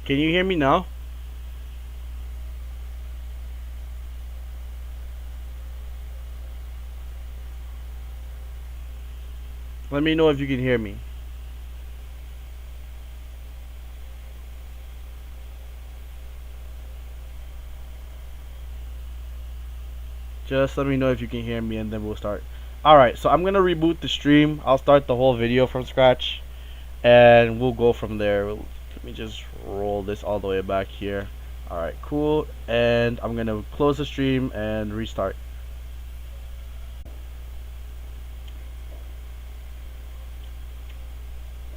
Can you hear me now? Let me know if you can hear me. Just let me know if you can hear me and then we'll start. Alright, so I'm going to reboot the stream. I'll start the whole video from scratch and we'll go from there. Let me just roll this all the way back here. Alright, cool. And I'm going to close the stream and restart.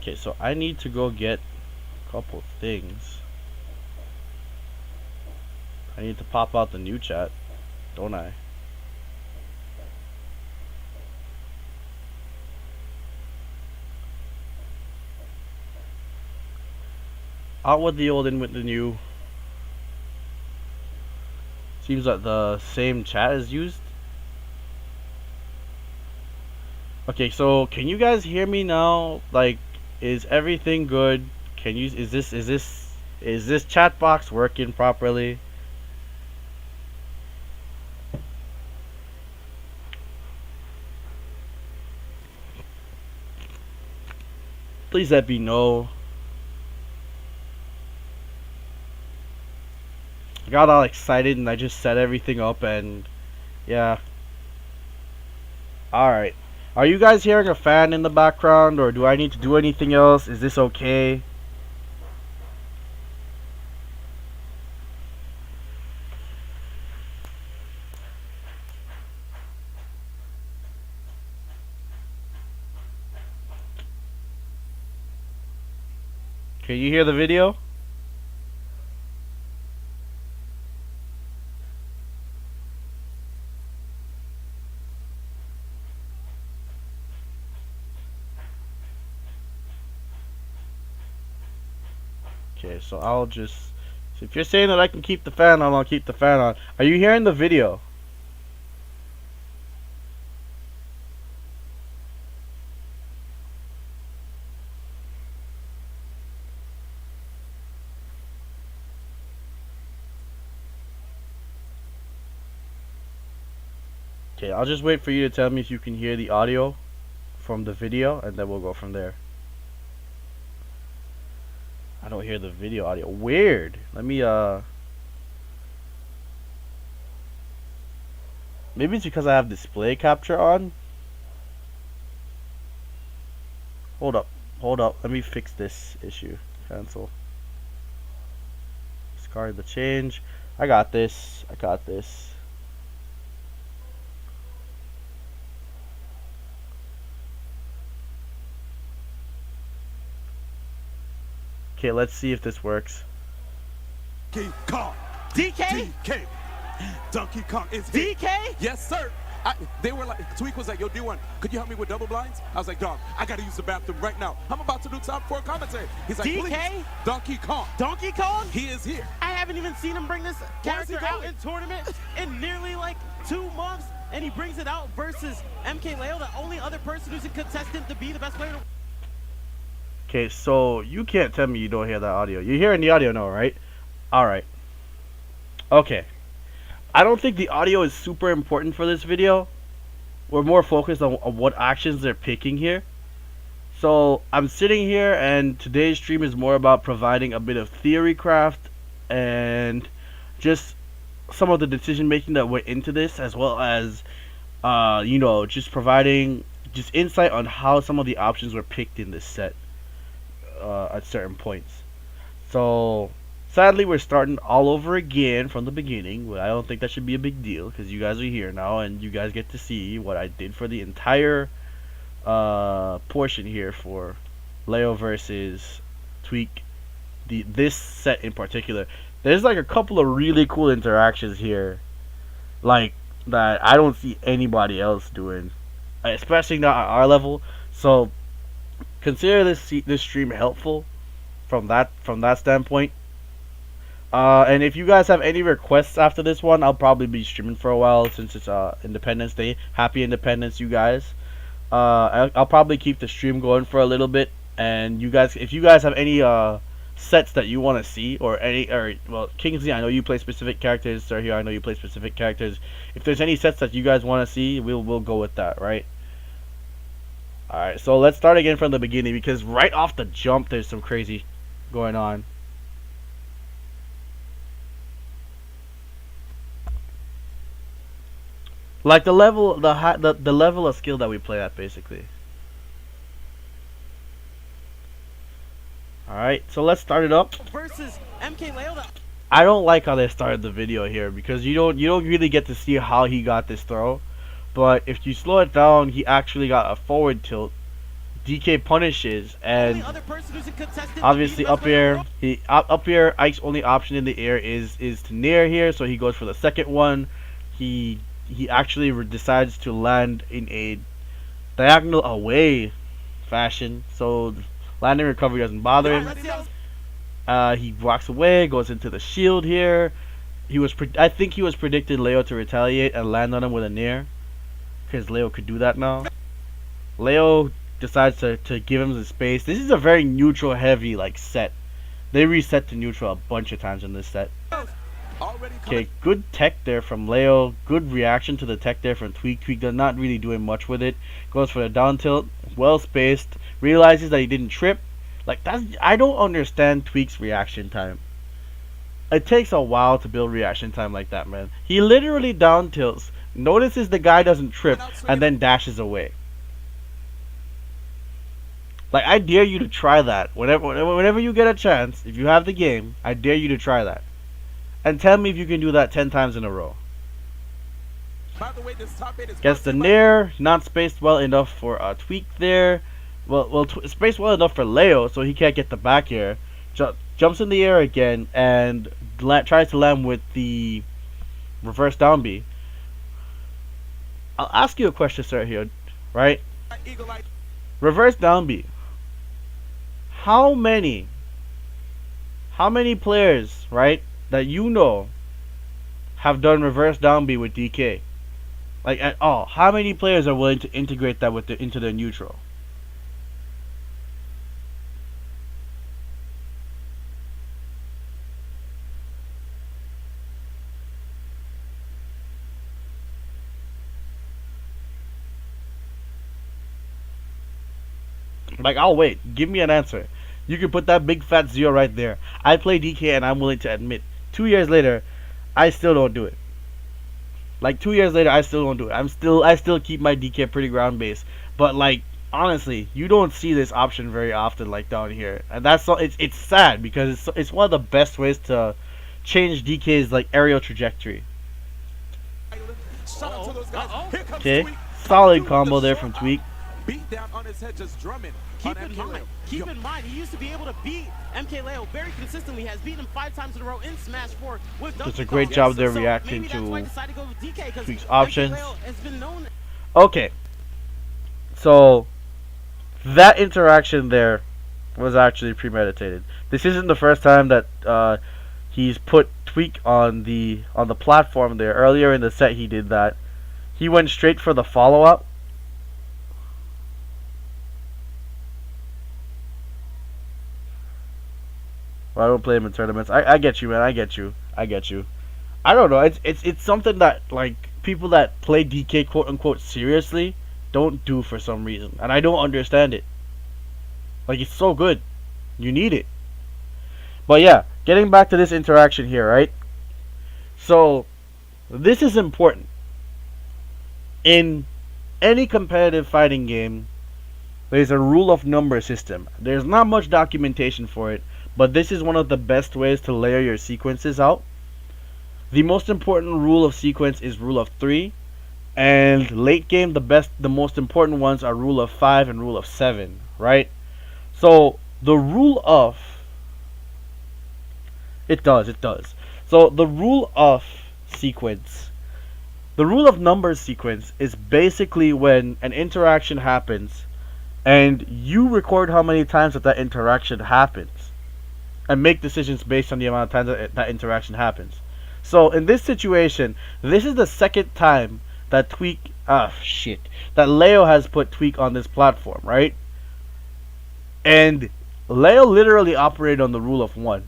Okay, so I need to go get a couple things. I need to pop out the new chat, don't I? Out with the old, in with the new. Seems like the same chat is used. Okay, so can you guys hear me now? Like, is everything good? Can you? Is this chat box working properly? Please let me know. I got all excited and I just set everything up and yeah. Alright. Are you guys hearing a fan in the background or do I need to do anything else? Is this okay? Can you hear the video? Okay, so I'll just... So if you're saying that I can keep the fan on, I'll keep the fan on. Are you hearing the video? Okay, I'll just wait for you to tell me if you can hear the audio from the video, and then we'll go from there. I don't hear the video audio. Weird. Let me, maybe it's because I have display capture on. Hold up. Hold up. Let me fix this issue. Cancel. Discard the change. I got this. I got this. Okay, let's see if this works. Donkey Kong. DK? DK. Donkey Kong is DK? Yes, sir. They were like, Tweak was like, yo, D1, could you help me with double blinds? I was like, dog, I gotta use the bathroom right now. I'm about to do top 4 commentary. He's like, DK? please. Donkey Kong. Donkey Kong? He is here. I haven't even seen him bring this character out going? in tournament in nearly like 2 months, and he brings it out versus MK Leo, the only other person who's a contestant to be the best player. Okay, so you can't tell me you don't hear that audio. You're hearing the audio now, right? Alright. Okay. I don't think the audio is super important for this video. We're more focused on what actions they're picking here. So, I'm sitting here and today's stream is more about providing a bit of theory craft and just some of the decision making that went into this, as well as, you know, just providing just insight on how some of the options were picked in this set. At certain points. So sadly we're starting all over again from the beginning. I don't think that should be a big deal because you guys are here now and you guys get to see what I did for the entire portion here for Leo versus Tweak. This set in particular, there's like a couple of really cool interactions here, like that I don't see anybody else doing, especially not at our level. So consider this stream helpful from that standpoint. And if you guys have any requests after this one, I'll probably be streaming for a while since it's Independence Day. Happy Independence, you guys. I'll probably keep the stream going for a little bit. And you guys, if you guys have any sets that you want to see, or well, Kingsley, I know you play specific characters. Sergio, I know you play specific characters. If there's any sets that you guys want to see, we'll go with that, right? All right, so let's start again from the beginning, because right off the jump, there's some crazy going on. Like the level, the level of skill that we play at, basically. All right, so let's start it up. Versus MK Leo. I don't like how they started the video here, because you don't really get to see how he got this throw. But if you slow it down, he actually got a forward tilt. DK punishes, and obviously up here, Ike's only option in the air is to nair here, so he goes for the second one. He actually decides to land in a diagonal away fashion, so landing recovery doesn't bother him. He walks away, goes into the shield here. I think he was predicted Leo to retaliate and land on him with a nair, because Leo could do that now. Leo decides to give him the space. This is a very neutral heavy like set. They reset to neutral a bunch of times in this set. Okay, good tech there from Leo. Good reaction to the tech there from Tweak. Tweak does not really doing much with it. Goes for the down tilt. Well spaced. Realizes that he didn't trip. Like, I don't understand Tweak's reaction time. It takes a while to build reaction time like that, man. He literally down tilts, notices the guy doesn't trip, and then dashes away. Like, I dare you to try that. Whenever you get a chance, if you have the game, I dare you to try that. And tell me if you can do that 10 times in a row. Gets the nair, not spaced well enough for a Tweak there. Well, spaced well enough for Leo, so he can't get the back air. Jumps in the air again, and tries to land with the reverse down B. I'll ask you a question, sir, here, right? Reverse down B. How many players, right, that you know have done reverse down B with DK? Like, at all. How many players are willing to integrate that into their neutral? Like, I'll wait. Give me an answer. You can put that big fat 0 right there. I play DK, and I'm willing to admit, 2 years later, I still don't do it. Like, 2 years later, I still don't do it. I still keep my DK pretty ground based. But, like, honestly, you don't see this option very often, like down here, and it's sad, because it's one of the best ways to change DK's like aerial trajectory. Okay, solid combo there from Tweak. Beat down on his head, just drumming. Keep in mind, he used to be able to beat MK Leo very consistently. Has beaten him 5 times in a row in Smash 4 with It's a great job there reacting to Tweak's options. Okay, so that interaction there was actually premeditated. This isn't the first time that he's put Tweak on the platform there. Earlier in the set he did that. He went straight for the follow-up. Well, I don't play him in tournaments. I get you, man. I get you. I don't know. It's something that like people that play DK quote unquote seriously don't do for some reason, and I don't understand it. Like, it's so good, you need it. But yeah, getting back to this interaction here, right? So this is important. In any competitive fighting game, there's a rule of number system. There's not much documentation for it, but this is one of the best ways to layer your sequences out. The most important rule of sequence is rule of 3, and late game the most important ones are rule of 5 and rule of 7, right? So the rule of it does. So the rule of sequence, the rule of numbers sequence is basically when an interaction happens and you record how many times that interaction happens and make decisions based on the amount of times that interaction happens. So in this situation, this is the second time that that Leo has put Tweak on this platform, right? And Leo literally operated on the rule of one.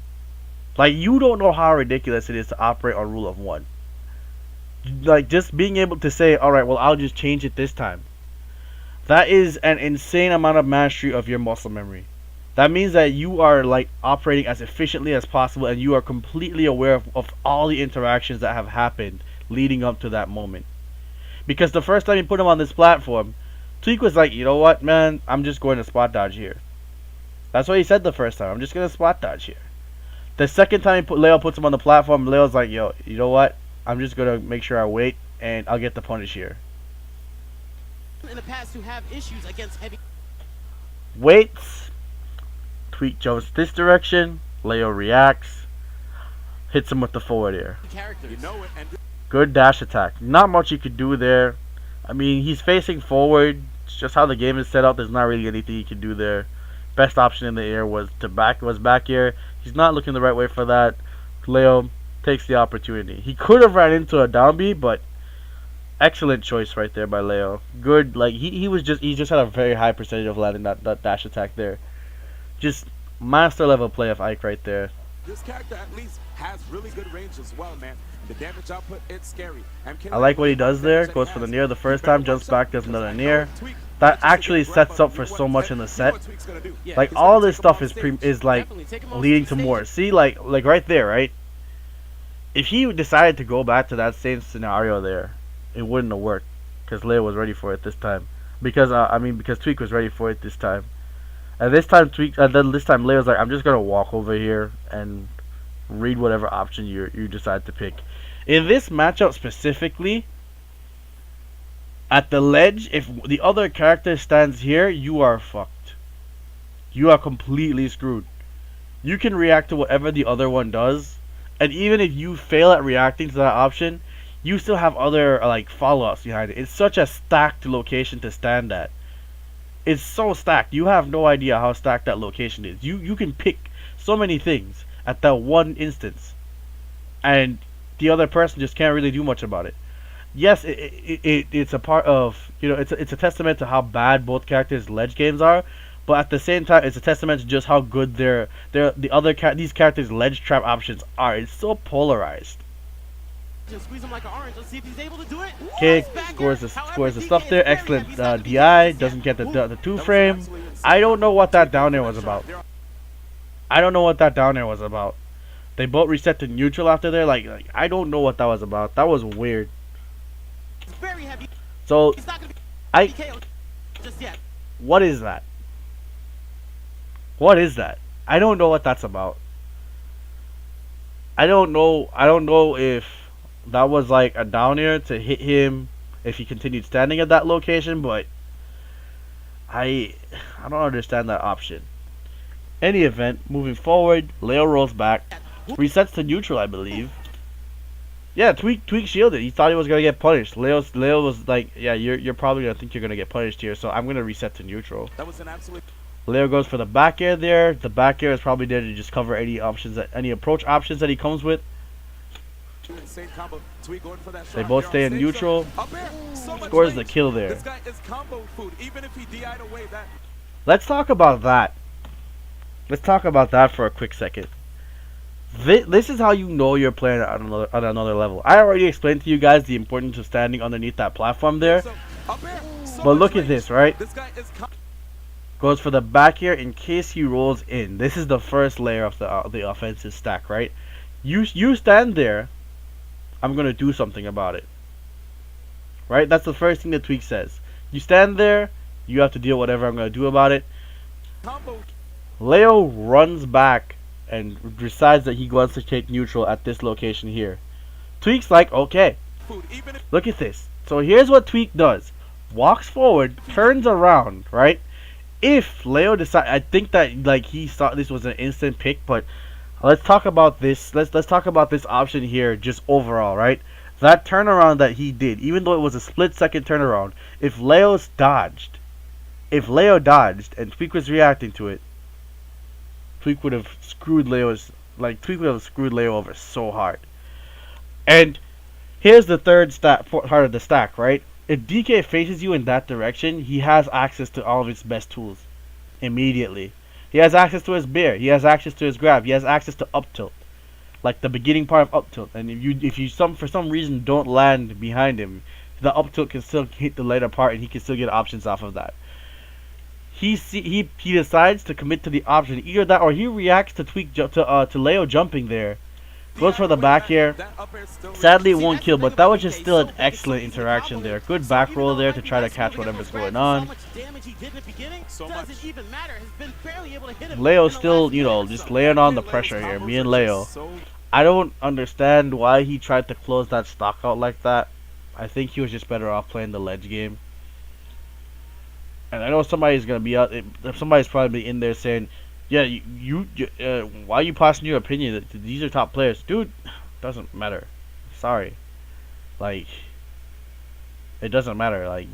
Like, you don't know how ridiculous it is to operate on rule of one. Like, just being able to say, alright, well, I'll just change it this time. That is an insane amount of mastery of your muscle memory. That means that you are, like, operating as efficiently as possible, and you are completely aware of all the interactions that have happened leading up to that moment. Because the first time you put him on this platform, Tweak was like, you know what, man, I'm just going to spot dodge here. That's what he said the first time. I'm just going to spot dodge here. The second time Leo puts him on the platform, Leo's like, yo, you know what? I'm just going to make sure I wait, and I'll get the punish here. In the past who have issues against heavy. Waits. Tweak jumps this direction. Leo reacts. Hits him with the forward air. Characters. You know it, and Good dash attack. Not much you could do there. I mean, he's facing forward. It's just how the game is set up. There's not really anything you can do there. Best option in the air was back air. He's not looking the right way for that. Leo takes the opportunity. He could have ran into a down B, but excellent choice right there by Leo. Good, like he just had a very high percentage of landing that dash attack there. Just master level play of Ike right there. this character at least has really good range as well, man. The damage output, it's scary. I like what he does there. Goes for the near the first time, jumps back, does another near. That actually sets up for so much in the set. Like, all this stuff is like leading to more. See, like right there, right? If he decided to go back to that same scenario there, it wouldn't have worked, because Leo was ready for it this time. Because because Tweak was ready for it this time. And this time this time Leo's like, I'm just gonna walk over here and read whatever option you decide to pick. In this matchup specifically, at the ledge, if the other character stands here, you are fucked. You are completely screwed. You can react to whatever the other one does, and even if you fail at reacting to that option, you still have other like follow-ups behind it. It's such a stacked location to stand at. It's so stacked. You have no idea how stacked that location is. You can pick so many things at that one instance, and the other person just can't really do much about it. Yes, it's a part of, it's a testament to how bad both characters' ledge games are, but at the same time, it's a testament to just how good these characters' ledge trap options are. It's so polarized. Just squeeze him like an orange. Let's see if he's able to do it. Okay, scores the stuff there. Excellent DI. Doesn't get the two frame. I don't know what that down air was about. They both reset to neutral after there. Like I don't know what that was about. That was weird. Very heavy. So He's not gonna be KO'd just yet. what is that? What is that? I don't know what that's about. I don't know if that was like a down air to hit him if he continued standing at that location, but I don't understand that option. Any event, moving forward, Leo rolls back, resets to neutral, I believe. Yeah, Tweak shielded. He thought he was gonna get punished. Leo was like, yeah, you're probably gonna think you're gonna get punished here, so I'm gonna reset to neutral. That was an absolute. Leo goes for the back air there. The back air is probably there to just cover any approach options that he comes with. Insane combo. Tweak going for that They shot. both stay in neutral. Up air. So much Scores the range. kill there. This guy is combo food. Even if he DI'd away that. Let's talk about that. Let's talk about that for a quick second. This is how you know you're playing at another level. I already explained to you guys the importance of standing underneath that platform there. So, up air. So But much look at range. this, right? This guy is Goes for the back air in case he rolls in. This is the first layer of the offensive stack, right? You stand there. I'm gonna do something about it. Right? That's the first thing that Tweak says. You stand there. You have to deal whatever I'm gonna do about it. combo. Leo runs back and decides that he wants to take neutral at this location here. Tweak's like, okay, Food. Even if look at this. So here's what Tweak does. Walks forward, turns around, right? If Leo decides, I think that like he thought this was an instant pick, but let's talk about this. Let's talk about this option here just overall, right? That turnaround that he did, even though it was a split-second turnaround, if Leo dodged and Tweak was reacting to it, Tweak would have screwed Leo over so hard. And here's the third part of the stack, right? If DK faces you in that direction, he has access to all of his best tools immediately. He has access to his bear. He has access to his grab. He has access to up tilt, like the beginning part of up tilt. And if you for some reason don't land behind him, the up tilt can still hit the later part, and he can still get options off of that. He decides to commit to the option, either that or he reacts to to Leo jumping there. Goes for the back here. Sadly, it won't kill, but that was just still an excellent interaction there. Good back roll there to try to catch whatever's going on. Leo still, just laying on the pressure here. Me and Leo. I don't understand why he tried to close that stock out like that. I think he was just better off playing the ledge game. And I know somebody's gonna be out. Somebody's probably in there saying, "Yeah, why are you passing your opinion? These are top players, dude." Doesn't matter. Sorry, like it doesn't matter. Like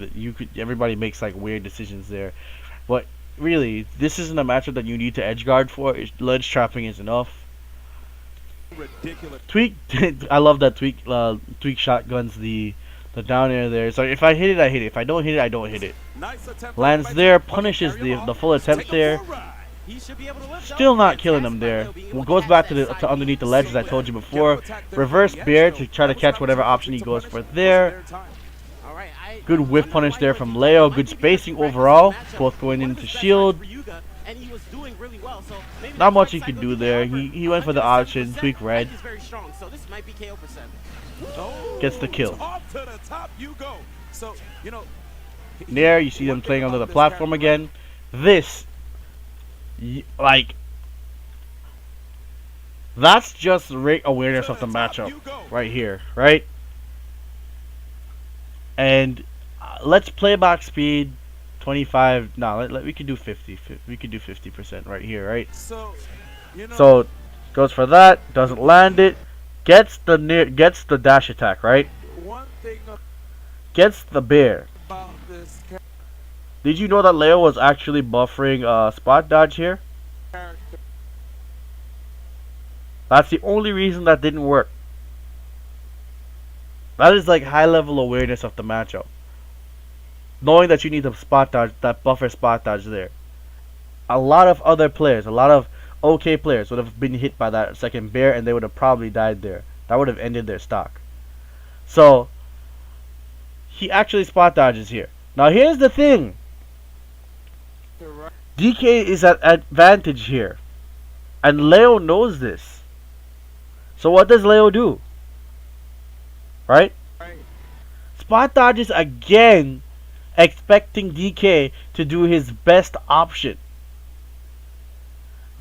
everybody makes like weird decisions there, but really, this isn't a matchup that you need to edge guard for. Ledge trapping is enough. Ridiculous. Tweak, I love that tweak shotguns the down air there. So if I hit it, I hit it. If I don't hit it, I don't hit it. Lands there, punishes the full attempt there. Still not killing him there. Goes back to underneath the ledge as I told you before. Reverse bear to try to catch whatever option he goes for there. Good whiff punish there from Leo. Good spacing overall. Both going into shield. Not much he could do there. He went for the option. Tweak red. Gets the kill. There you see them playing under the platform again. This, like, that's just rate awareness of the matchup right here, right? And let's play back speed 25. No, we could do 50. We could do 50% right here, right? So goes for that, doesn't land it, gets the dash attack, right? Gets the bear. Did you know that Leo was actually buffering spot dodge here? That's the only reason that didn't work. That is like high level awareness of the matchup. Knowing that you need to spot dodge, that buffer spot dodge there. A lot of other players, a lot of okay players would have been hit by that second bear and they would have probably died there. That would have ended their stock. So, he actually spot dodges here. Now here's the thing. DK is at advantage here. And Leo knows this. So what does Leo do? Right? Spot dodges again, expecting DK to do his best option.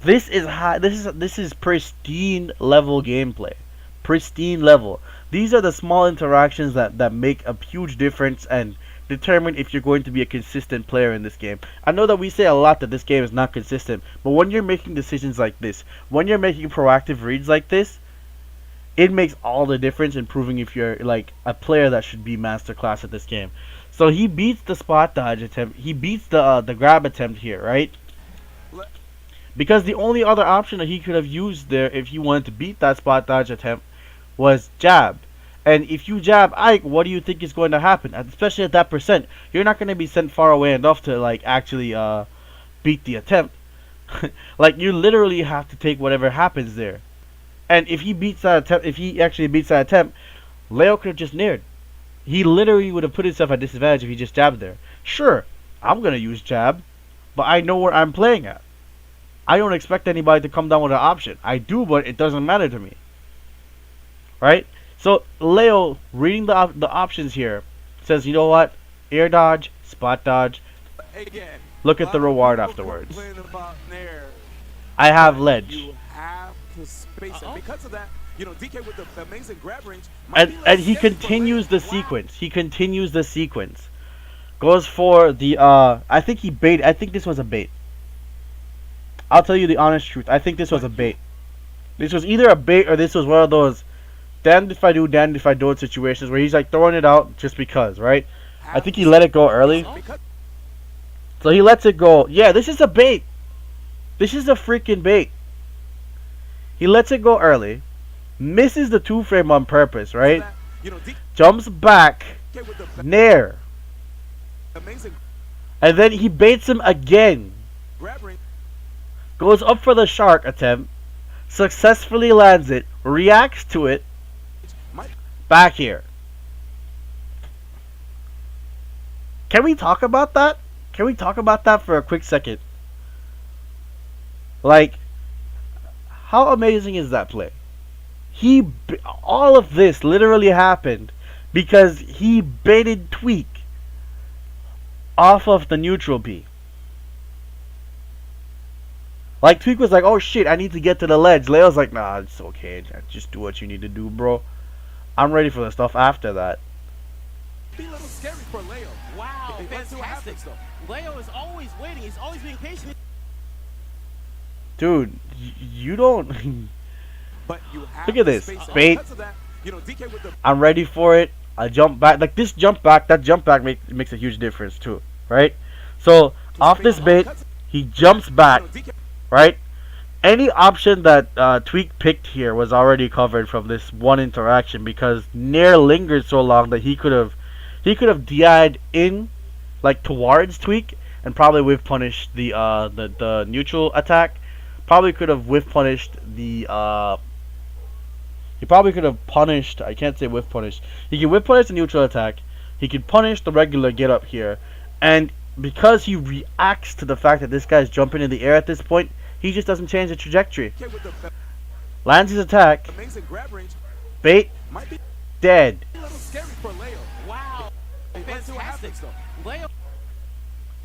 This is high. This is pristine level gameplay. Pristine level. These are the small interactions that make a huge difference and determine if you're going to be a consistent player in this game. I know that we say a lot that this game is not consistent, but when you're making decisions like this, when you're making proactive reads like this, it makes all the difference in proving if you're like a player that should be masterclass at this game. So he beats the spot dodge attempt. He beats the grab attempt here, right? Because the only other option that he could have used there if he wanted to beat that spot dodge attempt was jab. And if you jab Ike, what do you think is going to happen? Especially at that percent, you're not going to be sent far away enough to like actually beat the attempt. Like you literally have to take whatever happens there. And if he beats that attempt, if he actually beats that attempt, Leo could have just nared. He literally would have put himself at disadvantage if he just jabbed there. Sure, I'm gonna use jab, but I know where I'm playing at. I don't expect anybody to come down with an option. I do, but it doesn't matter to me. Right? So Leo, reading the options here, says, you know what? Air dodge, spot dodge. Look at the reward afterwards. I have ledge. And because of that, DK with the amazing grab range. And he continues the sequence. He continues the sequence. Goes for the I think he bait. I think this was a bait. I'll tell you the honest truth. I think this was a bait. This was either a bait or this was one of those damned if I do, damned if I don't situations where he's like throwing it out just because, right? I think he let it go early. So he lets it go. Yeah, this is a bait. This is a freaking bait. He lets it go early. Misses the 2-frame on purpose, right? Jumps back. Nair. And then he baits him again. goes up for the shark attempt, successfully lands it, reacts to it, back here. Can we talk about that? Can we talk about that for a quick second? Like, how amazing is that play? All of this literally happened because he baited Tweak off of the neutral B. Like, Tweak was like, oh shit, I need to get to the ledge. Leo's like, nah, it's okay. Just do what you need to do, bro. I'm ready for the stuff after that. Be a little scary for Leo. Wow, Let's see what fantastic. happens, though. Leo is always waiting. He's always being patient. Dude, you don't... But you have Look at the this. space, and Bait. because of that, you know, DK with the I'm ready for it. I jump back. Like, this jump back, that jump back makes a huge difference, too. Right? So, off this bait, he jumps back. Right? Any option that Tweak picked here was already covered from this one interaction because Nair lingered so long that he could have DI'd in, like, towards Tweak and probably whiff punished the neutral attack. Probably could have whiff punished the he probably could have punished, I can't say whiff punished. He could whiff punish the neutral attack. He could punish the regular get up here. And because he reacts to the fact that this guy's jumping in the air at this point, he just doesn't change the trajectory. DK with the Lands his attack. amazing grab range. Bait. Might be Dead. a little scary for Leo. Wow, Let's see what fantastic. happens, though. Leo.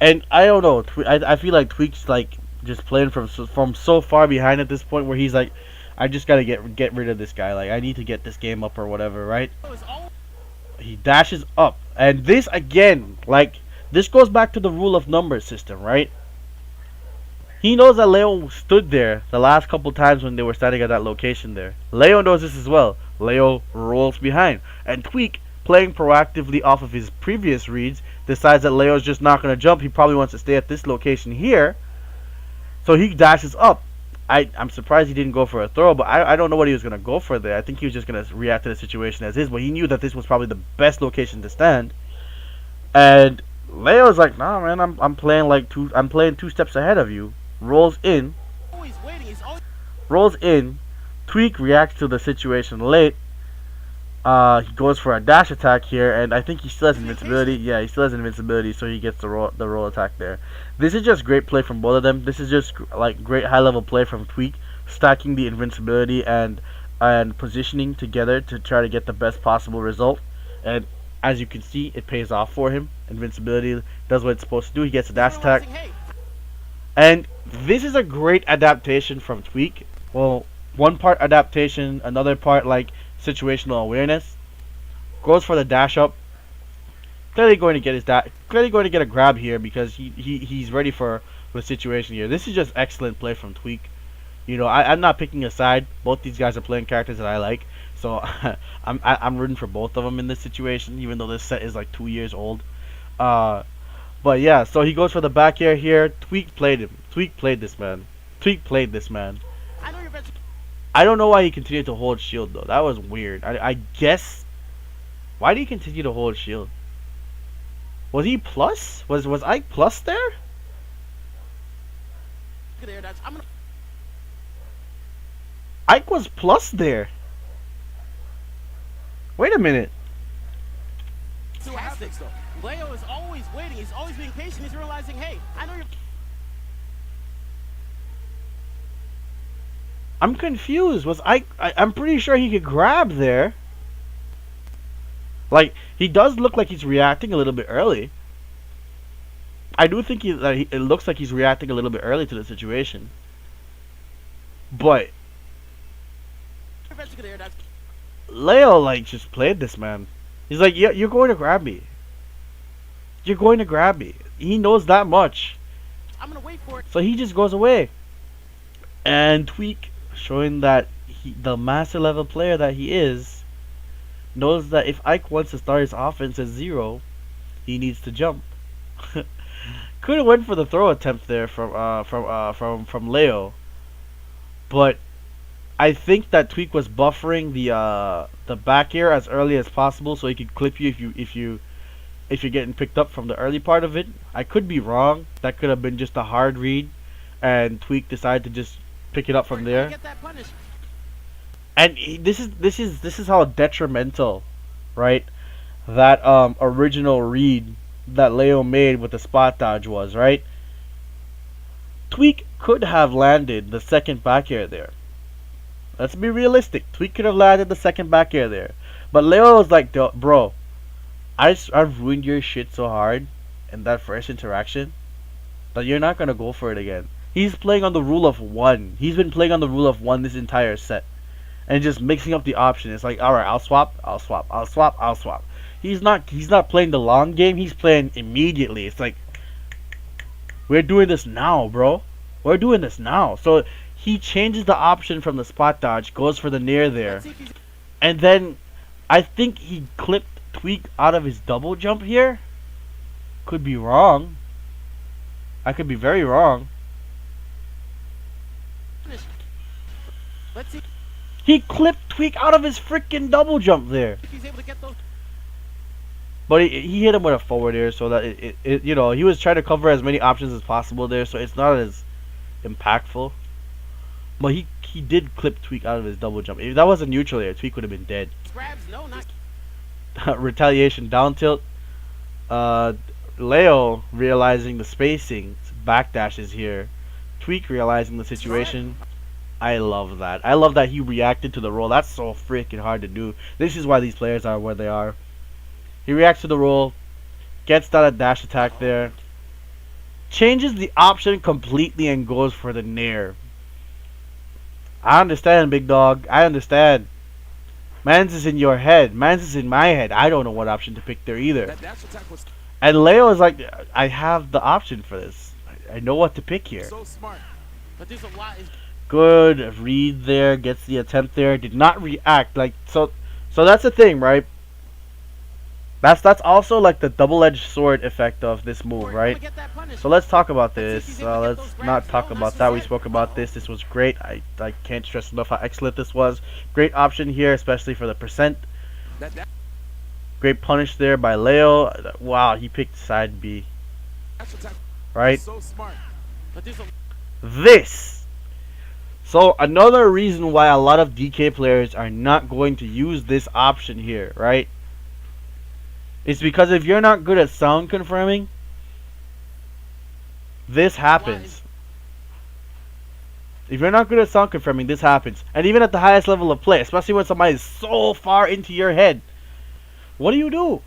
And I don't know. I feel like Tweak's like just playing from so far behind at this point where he's like, I just gotta get rid of this guy. Like, I need to get this game up or whatever, right? Is always He dashes up, and this again, like, this goes back to the rule of numbers system, right? He knows that Leo stood there the last couple times when they were standing at that location there. Leo knows this as well. Leo rolls behind, and Tweak, playing proactively off of his previous reads, decides that Leo's just not going to jump. He probably wants to stay at this location here, so he dashes up. I'm surprised he didn't go for a throw, but I don't know what he was going to go for there. I think he was just going to react to the situation as is, but he knew that this was probably the best location to stand. And Leo's like, nah, man, I'm playing two steps ahead of you. Rolls in, waiting. He's always rolls in. Tweak reacts to the situation late. He goes for a dash attack here, and I think he still has invincibility. Yeah, he still has invincibility, so he gets the roll attack there. This is just great play from both of them. This is just like great high level play from Tweak, stacking the invincibility and positioning together to try to get the best possible result. And as you can see, it pays off for him. Invincibility does what it's supposed to do. He gets a dash attack. Hey, And this is a great adaptation from Tweak. Well, one part adaptation, another part like situational awareness. Goes for the dash up. Clearly going to get a grab here because he's ready for the situation here. This is just excellent play from Tweak. You know, I'm not picking a side. Both these guys are playing characters that I like, so I'm rooting for both of them in this situation, even though this set is like 2 years old. But yeah, so he goes for the back air here. Tweak played him. Tweak played this man. Tweak played this man. I know you're better. I don't know why he continued to hold shield though. That was weird. I guess. Why did he continue to hold shield? Was he plus? Was Ike plus there? I'm gonna Ike was plus there. Wait a minute. See what happens, though. Leo is always waiting. He's always being patient. He's realizing, hey, I know you're. I'm confused. Was I'm pretty sure he could grab there. Like, he does look like he's reacting a little bit early. I do think it looks like he's reacting a little bit early to the situation. But Leo, like, just played this man. He's like, yeah, you're going to grab me. You're going to grab me. He knows that much. I'm gonna wait for it. So he just goes away. And Tweak, showing that the master level player that he is, knows that if Ike wants to start his offense at 0, he needs to jump. Could have went for the throw attempt there from Leo, but I think that Tweak was buffering the back air as early as possible so he could clip you if you're getting picked up from the early part of it. I could be wrong. That could have been just a hard read, and Tweak decided to just pick it up from there. Get that punish. And this is how detrimental, right? That original read that Leo made with the spot dodge was, right? Tweak could have landed the second back air there. Let's be realistic. Tweak could have landed the second back air there. But Leo was like, bro, I've ruined your shit so hard in that first interaction that you're not going to go for it again. He's playing on the rule of one. He's been playing on the rule of one this entire set. And just mixing up the option. It's like, alright, I'll swap, I'll swap, I'll swap, I'll swap. He's not playing the long game, he's playing immediately. It's like, we're doing this now, bro. We're doing this now. So he changes the option from the spot dodge, goes for the near there. And then I think he clipped Tweak out of his double jump here. Could be wrong. I could be very wrong. Let's see He clipped Tweak out of his freaking double jump there. if he's able to get those. But he hit him with a forward air, so that it you know, he was trying to cover as many options as possible there, so it's not as impactful. But he did clip Tweak out of his double jump. If that was a neutral air, Tweak would have been dead. Grabs, no, not. Retaliation down tilt. Leo realizing the spacing, backdashes here. Tweak realizing the situation. I love that. I love that he reacted to the roll. That's so freaking hard to do. This is why these players are where they are. He reacts to the roll, gets that dash attack there, changes the option completely and goes for the nair. I understand, big dog. I understand. Mans is in your head. Mans is in my head. I don't know what option to pick there either. That dash attack was And Leo is like, I have the option for this. I know what to pick here. so smart. But there's a lot. Good read there. Gets the attempt there. Did not react. Like so that's the thing, right? That's also like the double-edged sword effect of this move, right? So let's talk about this. Let's not talk about that. We spoke about this. This was great. I can't stress enough how excellent this was. Great option here, especially for the percent. Great punish there by Leo. Wow, he picked side B. Right? So smart. But there's a This. So another reason why a lot of DK players are not going to use this option here, right? It's because if you're not good at sound confirming, this happens. If you're not good at sound confirming, this happens. And even at the highest level of play, especially when somebody is so far into your head, what do you do?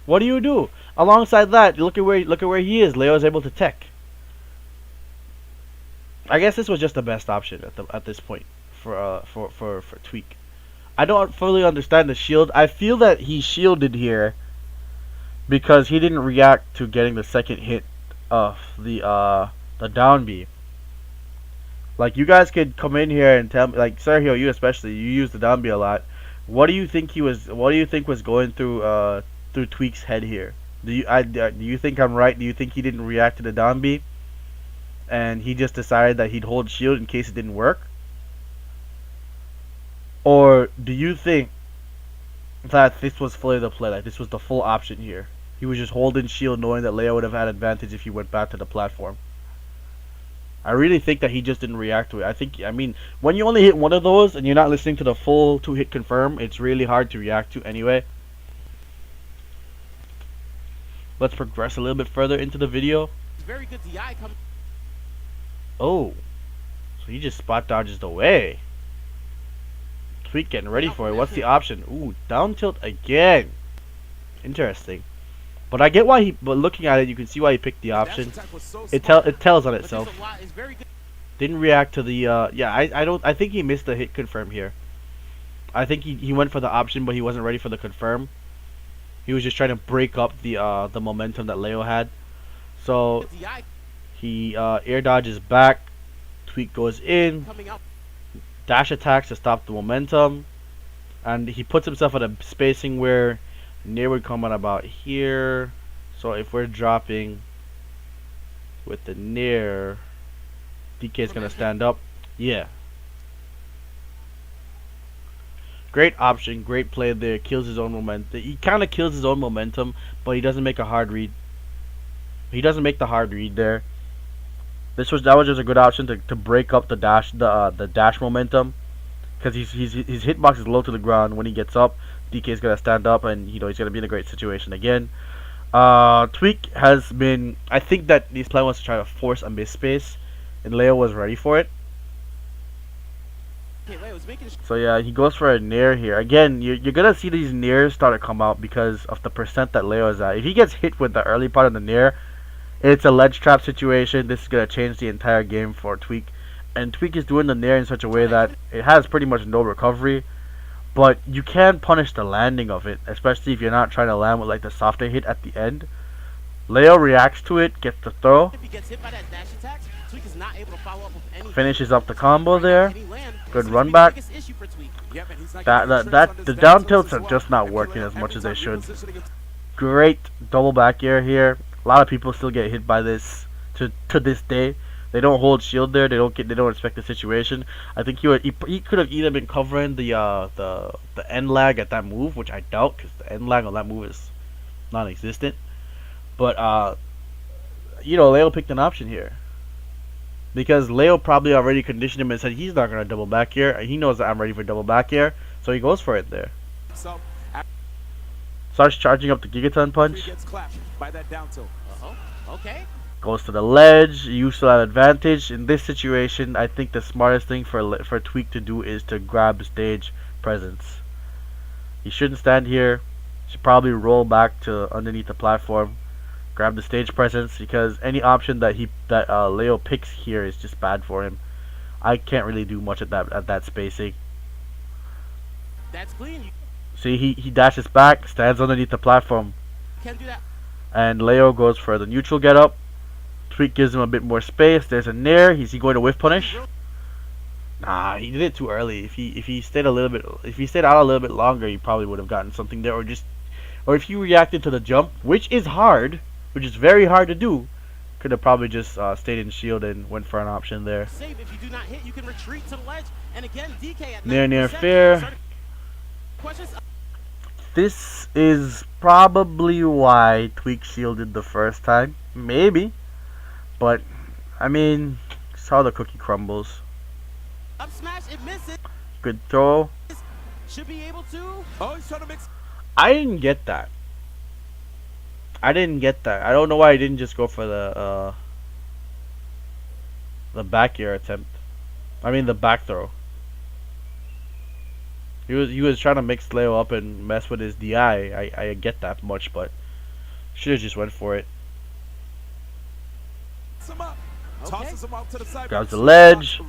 What do you do? Alongside that, look at where he is. Leo is able to tech. I guess this was just the best option at this point for Tweak. I don't fully understand the shield. I feel that he shielded here because he didn't react to getting the second hit of the down B. Like, you guys could come in here and tell me, like Sergio, you especially, you use the down B a lot. What do you think was going through Tweak's head here? Do you think I'm right? Do you think he didn't react to the down B and he just decided that he'd hold shield in case it didn't work? Or do you think that this was fully the play, like this was the full option here? He was just holding shield knowing that Leo would have had advantage if he went back to the platform. I really think that he just didn't react to it. I mean, when you only hit one of those and you're not listening to the full 2-hit confirm, it's really hard to react to anyway. Let's progress a little bit further into the video. it's very good DI coming. Oh, so he just spot dodges the way. Tweak getting ready for it. What's the option? Ooh, down tilt again. Interesting. But I get why he. But looking at it, you can see why he picked the option. It tells on But there's itself. a lot. It's very good. Didn't react to the. Yeah, I think he missed the hit confirm here. I think he went for the option, but he wasn't ready for the confirm. He was just trying to break up the momentum that Leo had. So DI he air dodges back. Tweak goes in. coming out. Dash attacks to stop the momentum, and he puts himself at a spacing where near would come at about here. So if we're dropping with the near, DK is gonna stand up. Yeah, great option, great play there. Kills his own momentum. He kind of kills his own momentum, but he doesn't make a hard read. He doesn't make the hard read there. That was just a good option to break up the dash momentum, because his hitbox is low to the ground. When he gets up, DK is gonna stand up, and he's gonna be in a great situation again. Tweak has been. I think that these plan was to try to force a miss space, and Leo was ready for it. So yeah, he goes for a nair here. Again, you're gonna see these nairs start to come out because of the percent that Leo is at. If he gets hit with the early part of the nair, it's a ledge trap situation. This is gonna change the entire game for Tweak, and Tweak is doing the nair in such a way that it has pretty much no recovery. But you can punish the landing of it, especially if you're not trying to land with like the softer hit at the end. Leo reacts to it, gets the throw, If he gets hit by that dash attack, Tweak is not able to follow up with any. finishes up the combo there. Good This run could be the back. biggest issue for Tweak. Yeah, but he's not That getting that straight on the his down tilts tilts are as just well. not working as much Every as they time should. repositioning it- Great double back air here. A lot of people still get hit by this to this day. They don't hold shield there. They don't respect the situation. I think he could have either been covering the end lag at that move, which I doubt, because the end lag on that move is non-existent. But Leo picked an option here, because Leo probably already conditioned him and said he's not gonna double back here. He knows that I'm ready for double back here, so he goes for it there. So, Starts charging up the Gigaton he punch. gets clapped by that down tilt. Okay. Goes to the ledge. You still have advantage in this situation. I think the smartest thing for Tweak to do is to grab stage presence. He shouldn't stand here. Should probably roll back to underneath the platform, grab the stage presence, because any option that Leo picks here is just bad for him. I can't really do much at that spacing. That's clean. You See, he dashes back, stands underneath the platform, can do that. and Leo goes for the neutral get up. Tweak gives him a bit more space. There's a nair. Is he going to whiff punish? Nah, he did it too early. If he stayed out a little bit longer, he probably would have gotten something there, or if he reacted to the jump, which is very hard to do, could have probably just stayed in shield and went for an option there. Save if you do not hit, you can retreat to the ledge. And again, DK at Near 90%. fair. Questions? This is probably why Tweak shielded the first time, maybe, but I mean, it's how the cookie crumbles. Up smash, it misses. Good throw. Should be able to. Oh, he's trying to mix. I didn't get that. I don't know why I didn't just go for the back air attempt. I mean the back throw. He was trying to mix Leo up and mess with his DI. I get that much, but should have just went for it. Him up. Okay. Tosses him out to the side. Grabs the ledge.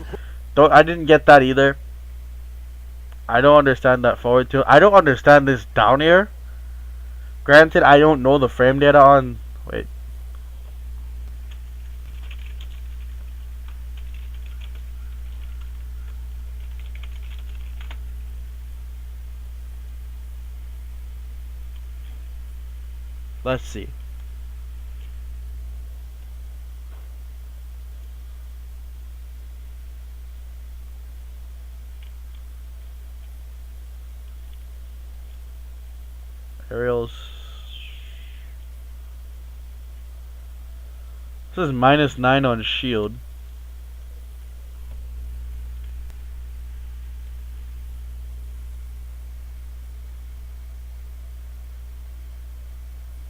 I didn't get that either. I don't understand that forward tilt. I don't understand this down air. Granted, I don't know the frame data on. Wait. Let's see. Aerials. This is -9 on shield.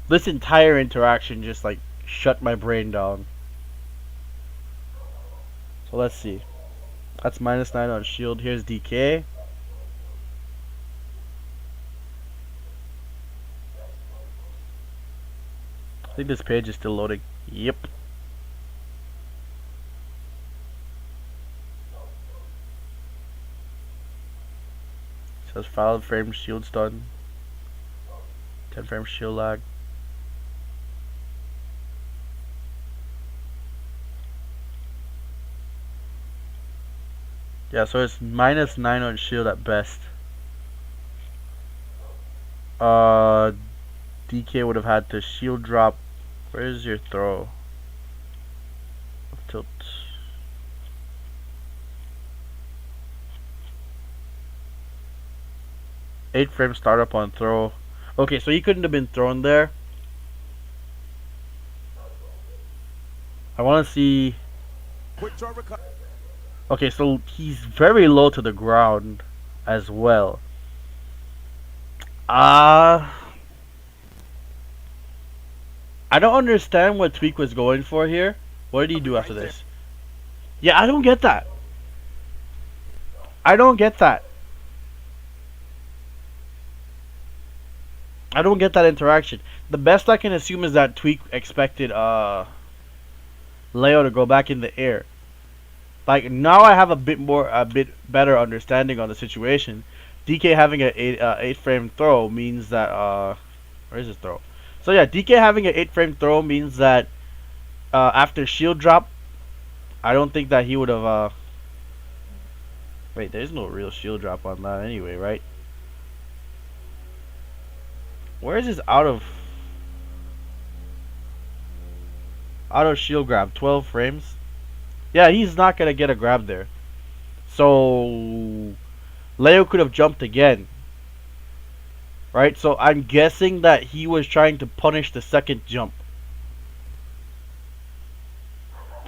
This entire interaction just like shut my brain down. So let's see. That's -9 on shield. Here's DK. I think this page is still loading. Yep. Says 5 frame shield stun. 10 frame shield lag. Yeah, so it's -9 on shield at best. DK would have had to shield drop. Where's your throw? Tilt. Eight frame startup on throw. Okay, so he couldn't have been thrown there. I want to see Quick draw recovery. Okay, so he's very low to the ground as well. I don't understand what Tweak was going for here. What did he do after this? Yeah, I don't get that. I don't get that. I don't get that interaction. The best I can assume is that Tweak expected Leo to go back in the air. Like, now I have a bit better understanding on the situation. DK having an 8 frame throw means that where is his throw? So yeah, DK having an 8 frame throw means that after shield drop, I don't think that he would have wait, there's no real shield drop on that anyway, right? Where is his out of shield grab? 12 frames? Yeah, he's not gonna get a grab there. So Leo could have jumped again. Right? So I'm guessing that he was trying to punish the second jump.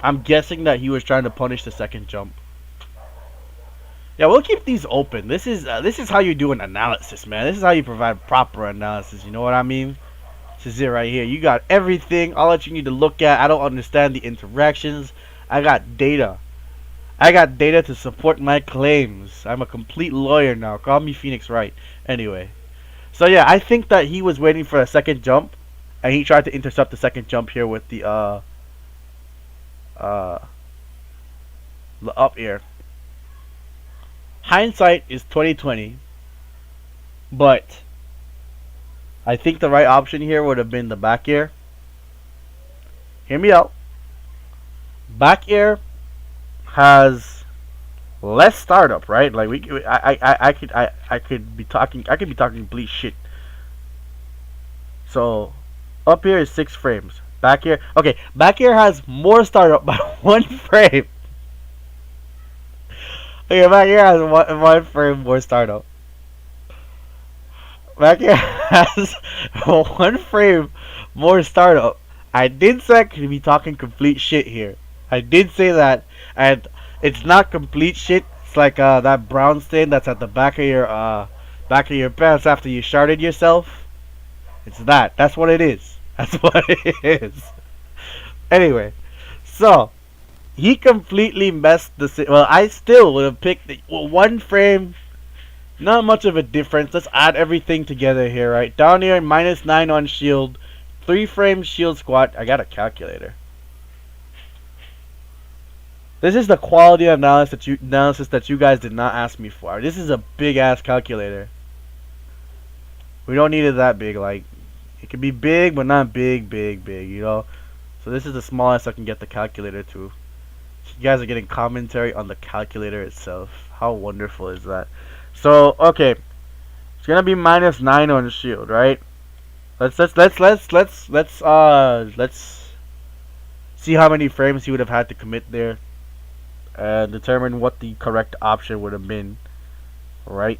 I'm guessing that he was trying to punish the second jump. Yeah, we'll keep these open. This is how you do an analysis, man. This is how you provide proper analysis. You know what I mean? This is it right here. You got everything, all that you need to look at. I don't understand the interactions. I got data. I got data to support my claims. I'm a complete lawyer now. Call me Phoenix Wright. Anyway. So yeah, I think that he was waiting for a second jump, and he tried to intercept the second jump here with the up air. Hindsight is 2020, but I think the right option here would have been the back air. Hear me out. Back air has less startup, right? Like I could be talking complete shit. So up here is 6 frames. Back air, okay. Back air has more startup by 1 frame. Okay, back air has one frame more startup. Back air has 1 frame more startup. I did say I could be talking complete shit here. I did say that, and it's not complete shit. It's like that brown stain that's at the back of your pants after you sharded yourself. It's that. That's what it is. That's what it is. Anyway, so he completely messed the. Well, I still would have picked 1 frame. Not much of a difference. Let's add everything together here, right? Down here, -9 on shield, 3 frames shield squat. I got a calculator. This is the quality analysis that you guys did not ask me for. This is a big ass calculator. We don't need it that big. Like, it can be big, but not big, you know? So this is the smallest I can get the calculator to. You guys are getting commentary on the calculator itself. How wonderful is that? So, okay. It's gonna be -9 on shield, right? Let's see how many frames he would have had to commit there, and determine what the correct option would have been, right?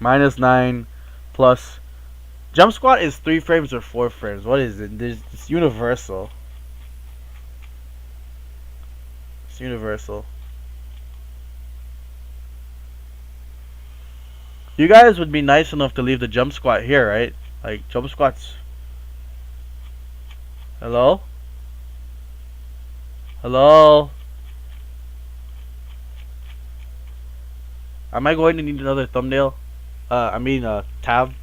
-9 plus jump squat is 3 frames or 4 frames. What is it? It's universal. It's universal. You guys would be nice enough to leave the jump squat here, right? Like, jump squats. Hello? Hello? Am I going to need another thumbnail? Tab.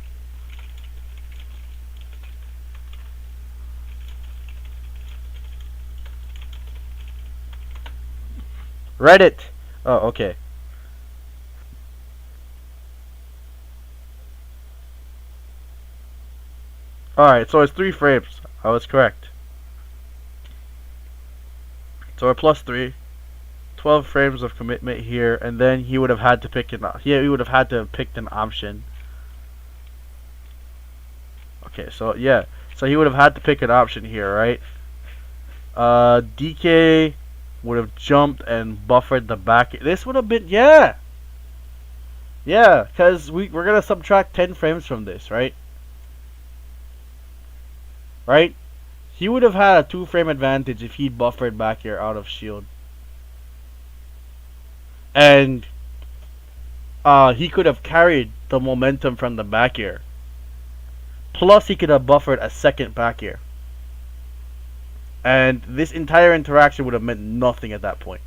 Reddit. Oh, okay. Alright, so it's 3 frames. I was correct. So we're +3. 12 frames of commitment here, and then he would have had to pick he would have had to have picked an option. Okay, so yeah. So he would have had to pick an option here, right? DK would have jumped and buffered the back. This would have been, yeah. Yeah, because we're going to subtract 10 frames from this, right? Right? He would have had a 2 frame advantage if he buffered back here out of shield. and he could have carried the momentum from the back air. Plus, he could have buffered a second back air. And this entire interaction would have meant nothing at that point.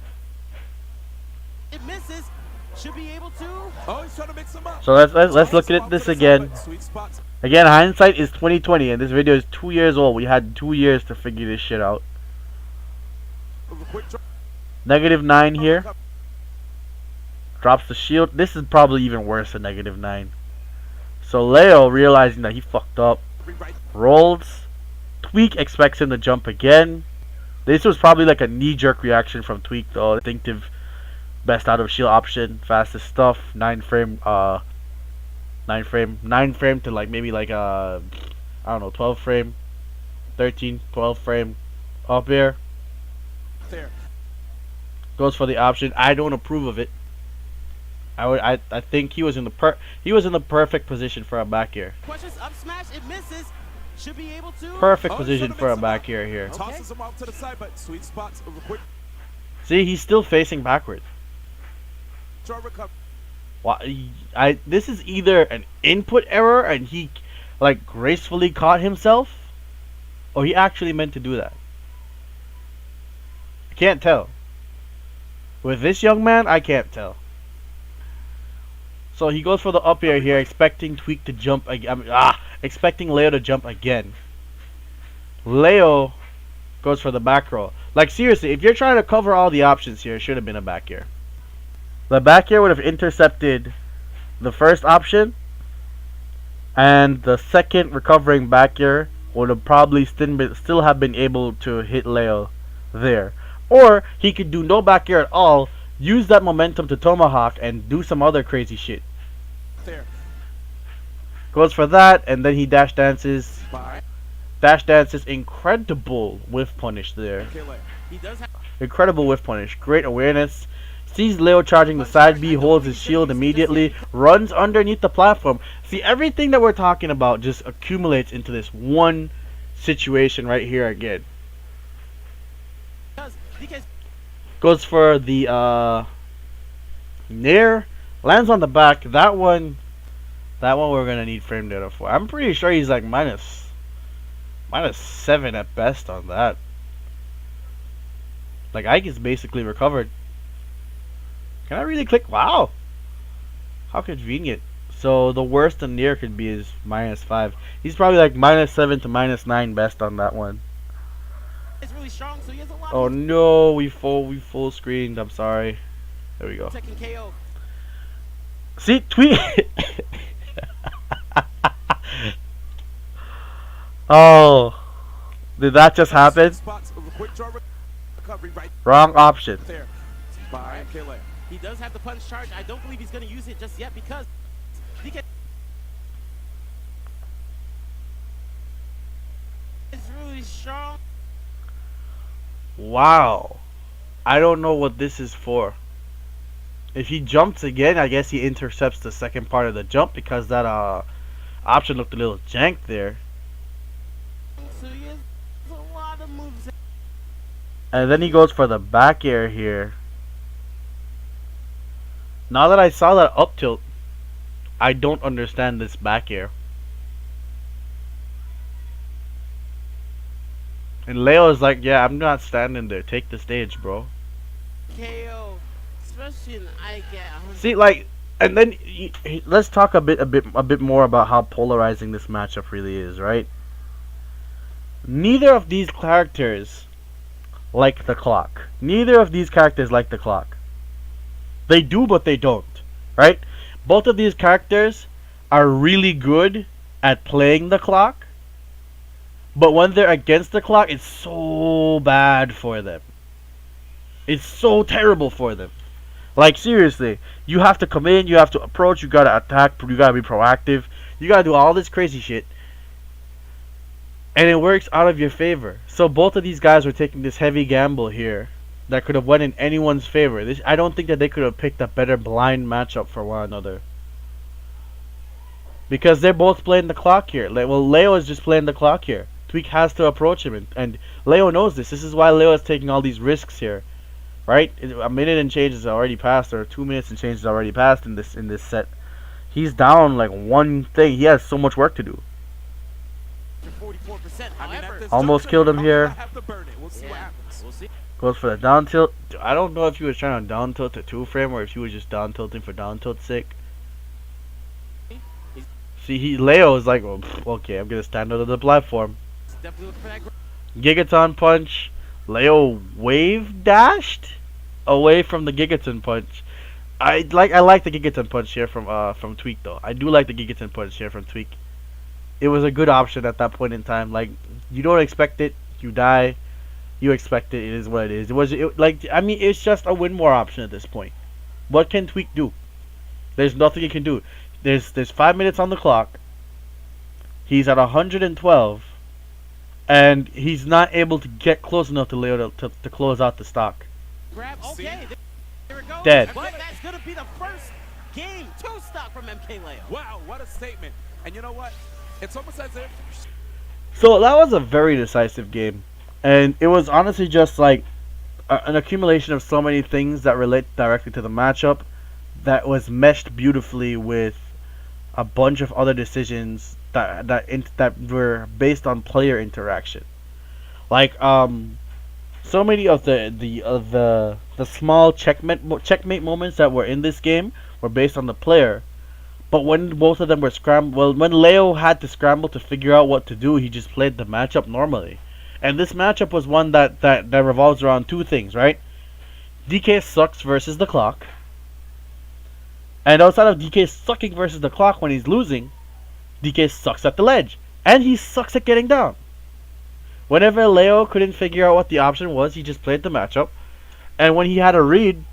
It misses. Should be able to. Oh, he's trying to mix them up. So let's look at this again. Sweet spots. Again, hindsight is 2020, and this video is 2 years old. We had 2 years to figure this shit out. Quick draw. -9 here. Drops the shield. This is probably even worse than -9. So Leo, realizing that he fucked up, rolls. Tweak expects him to jump again. This was probably like a knee-jerk reaction from Tweak, though. Instinctive, best out of shield option, fastest stuff. 9 frame to like maybe like I don't know, 12 frame, 13, 12 frame up air. There. Goes for the option. I don't approve of it. I think he was in the perfect position for a back air. Questions up smash. It misses. Should be able to. Perfect Oh, position he's for a trying to mix back them air here. Okay. Tosses him off to the side, but sweet spots. Quick See, he's still facing backwards. draw recovery. Why? This is either an input error and he like gracefully caught himself, or he actually meant to do that. I can't tell. With this young man, I can't tell. So he goes for the up air here, expecting Tweak to jump again. Expecting Leo to jump again. Leo goes for the back roll. Like seriously, if you're trying to cover all the options here, it should have been a back air. The back air would have intercepted the first option, and the second recovering back air would have probably still have been able to hit Leo there. Or he could do no back air at all, use that momentum to tomahawk and do some other crazy shit. There. Goes for that, and then he dash dances. Bye. Dash dances, incredible whiff punish there. Okay, Leo. He does have. Incredible whiff punish, great awareness. Sees Leo charging the side B, holds his shield immediately, runs underneath the platform. See, everything that we're talking about just accumulates into this one situation right here again. Goes for the nair, lands on the back. That one we're gonna need frame data for. I'm pretty sure he's like minus 7 at best on that. Like Ike is basically recovered. Can I really click? Wow, how convenient. So the worst a nair could be is -5. He's probably like -7 to -9 best on that one. It's really strong, so he has a lot. Oh no, we full screened. I'm sorry. There we go. Second KO. See, Tweak. Oh, did that just happen? Spots. Quick draw recovery right Wrong option. there. Bye. Okay, Leo. He does have the punch charge. I don't believe he's going to use it just yet because DK is really strong. Wow, I don't know what this is for. If he jumps again, I guess he intercepts the second part of the jump because that option looked a little jank there. So he has a lot of moves. And then he goes for the back air here. Now that I saw that up tilt, I don't understand this back air. And Leo is like, yeah, I'm not standing there. Take the stage, bro. KO, especially in I get. See, like, and then let's talk a bit more about how polarizing this matchup really is, right? Neither of these characters like the clock. Neither of these characters like the clock. They do, but they don't, right? Both of these characters are really good at playing the clock, but when they're against the clock, it's so bad for them. It's so terrible for them. Like, seriously, you have to come in, you have to approach, you gotta attack, you gotta be proactive, you gotta do all this crazy shit, and it works out of your favor. So both of these guys were taking this heavy gamble here that could have went in anyone's favor. I don't think that they could have picked a better blind matchup for one another, because they're both playing the clock here. Well, Leo is just playing the clock here. Tweak has to approach him, and Leo knows this. This is why Leo is taking all these risks here, right? right? A minute and change is already passed, or 2 minutes and change is already passed in this set. He's down like one thing. He has so much work to do. 44%. I mean, However, at this Almost juncture, killed him Kofi's here. gonna have to burn it. We'll see what happens. we'll see. Goes for the down tilt. I don't know if he was trying to down tilt to 2-frame or if he was just down tilting for down tilt's sake. See, Leo is like, well, okay, I'm gonna stand under the platform. Definitely looking for that Gigaton punch. Leo wave dashed away from the Gigaton punch. I like the Gigaton punch here from Tweak though. I do like the Gigaton punch here from Tweak. It was a good option at that point in time. Like, you don't expect it, you die. You expect it. It is what it is. It's just a win more option at this point. What can Tweak do? There's nothing he can do. There's 5 minutes on the clock. He's at 112, and he's not able to get close enough to Leo to close out the stock. grab. Okay, there it goes. Dead. But that's gonna be the first game 2 stock from MK Leo. Wow, what a statement. And you know what? It's almost as if... So that was a very decisive game, and it was honestly just like an accumulation of so many things that relate directly to the matchup that was meshed beautifully with a bunch of other decisions that were based on player interaction. Like so many of the small checkmate moments that were in this game were based on the player. But when both of them were when Leo had to scramble to figure out what to do, he just played the matchup normally. And this matchup was one that revolves around 2 things, right? DK sucks versus the clock. And outside of DK sucking versus the clock when he's losing, DK sucks at the ledge. And he sucks at getting down. Whenever Leo couldn't figure out what the option was, he just played the matchup. And when he had a read,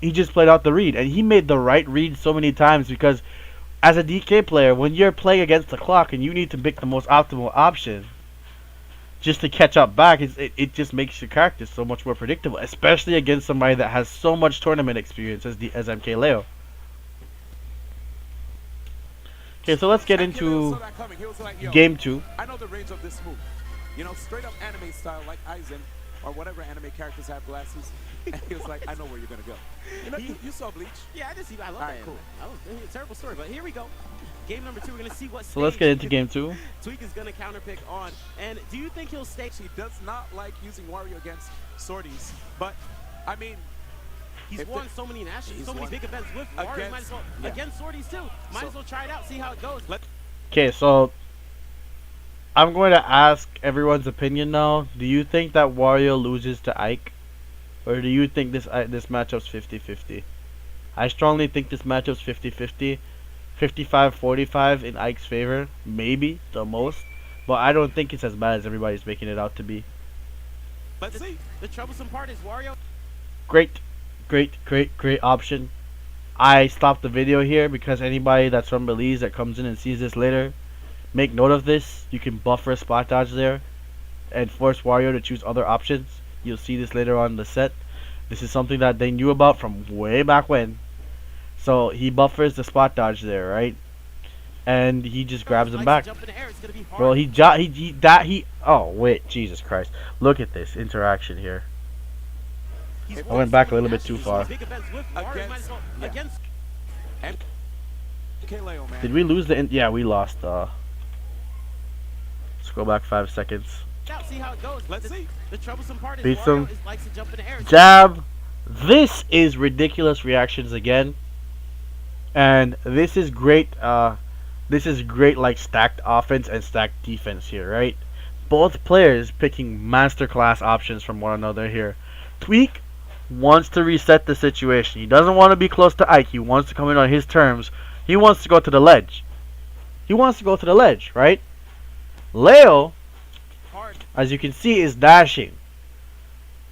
he just played out the read. And he made the right read so many times because as a DK player, when you're playing against the clock and you need to pick the most optimal option just to catch up back, it just makes your character so much more predictable, especially against somebody that has so much tournament experience as MK Leo. Okay, so let's get into game 2. I know the range of this move. You know, straight up anime style, like Aizen, or whatever anime characters have glasses. And he was like, I know where you're going to go. You know, you saw Bleach. Yeah, I just see. I love that. Cool. That was a terrible story, but here we go. Game number 2. We're gonna see what. So let's get into game 2. Tweak is gonna counterpick on. And do you think he'll stay? He does not like using Wario against sorties, but I mean, he's won so many national, so many big events with Wario. Might as well against sorties too. Might as well try it out, see how it goes. Okay, so I'm going to ask everyone's opinion now. Do you think that Wario loses to Ike? Or do you think this matchup's 50-50? I strongly think this matchup's 50-50. 55-45 in Ike's favor. Maybe the most. But I don't think it's as bad as everybody's making it out to be. Let's see. The troublesome part is Wario. Great option. I stopped the video here because anybody that's from Belize that comes in and sees this later, make note of this. You can buffer a spot dodge there and force Wario to choose other options. You'll see this later on in the set. This is something that they knew about from way back when. So he buffers the spot dodge there, right? And he just grabs him back. Well, oh wait, Jesus Christ. Look at this interaction here. I went back a little bit too far. Did we lose the yeah, we lost let's go back 5 seconds. See how it goes. Let's see. The troublesome part is Beats Wario him. likes to jump in the air. Jab. This is ridiculous reactions again. And this is great like stacked offense and stacked defense here, right? Both players picking masterclass options from one another here. Tweak wants to reset the situation. He doesn't want to be close to Ike. He wants to come in on his terms. He wants to go to the ledge. Right? Leo, as you can see, is dashing.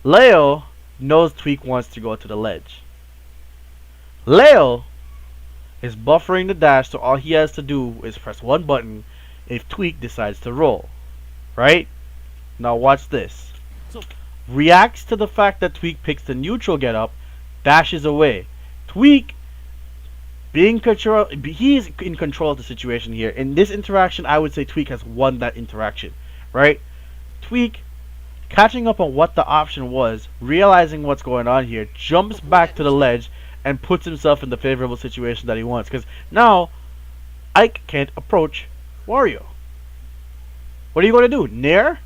Leo knows Tweak wants to go to the ledge. Leo is buffering the dash, so all he has to do is press one button if Tweak decides to roll. Right? Now watch this. Reacts to the fact that Tweak picks the neutral get up, dashes away. Tweak being control, he's in control of the situation here. In this interaction, I would say Tweak has won that interaction. Right? Tweak catching up on what the option was, realizing what's going on here, jumps back to the ledge and puts himself in the favorable situation that he wants. Because now Ike can't approach Wario. What are you going to do? Nair?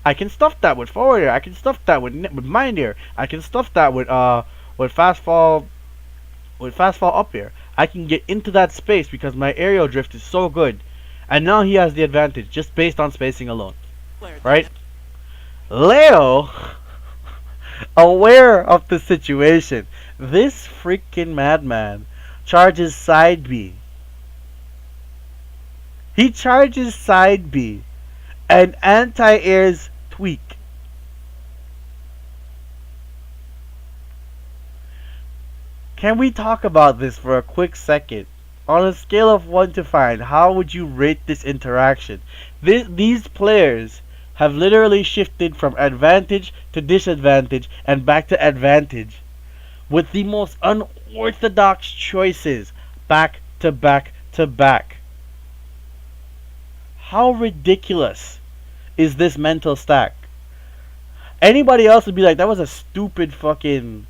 I can stuff that with forward air. I can stuff that with mind air. I can stuff that with fast fall up air. I can get into that space because my aerial drift is so good. And now he has the advantage just based on spacing alone. Right? Leo, aware of the situation, this freaking madman charges side B. He charges side B and anti-airs Tweak. Can we talk about this for a quick second? On a scale of 1 to 5, how would you rate this interaction? These players have literally shifted from advantage to disadvantage and back to advantage with the most unorthodox choices back to back to back. How ridiculous is this mental stack? Anybody else would be like, that was a stupid fucking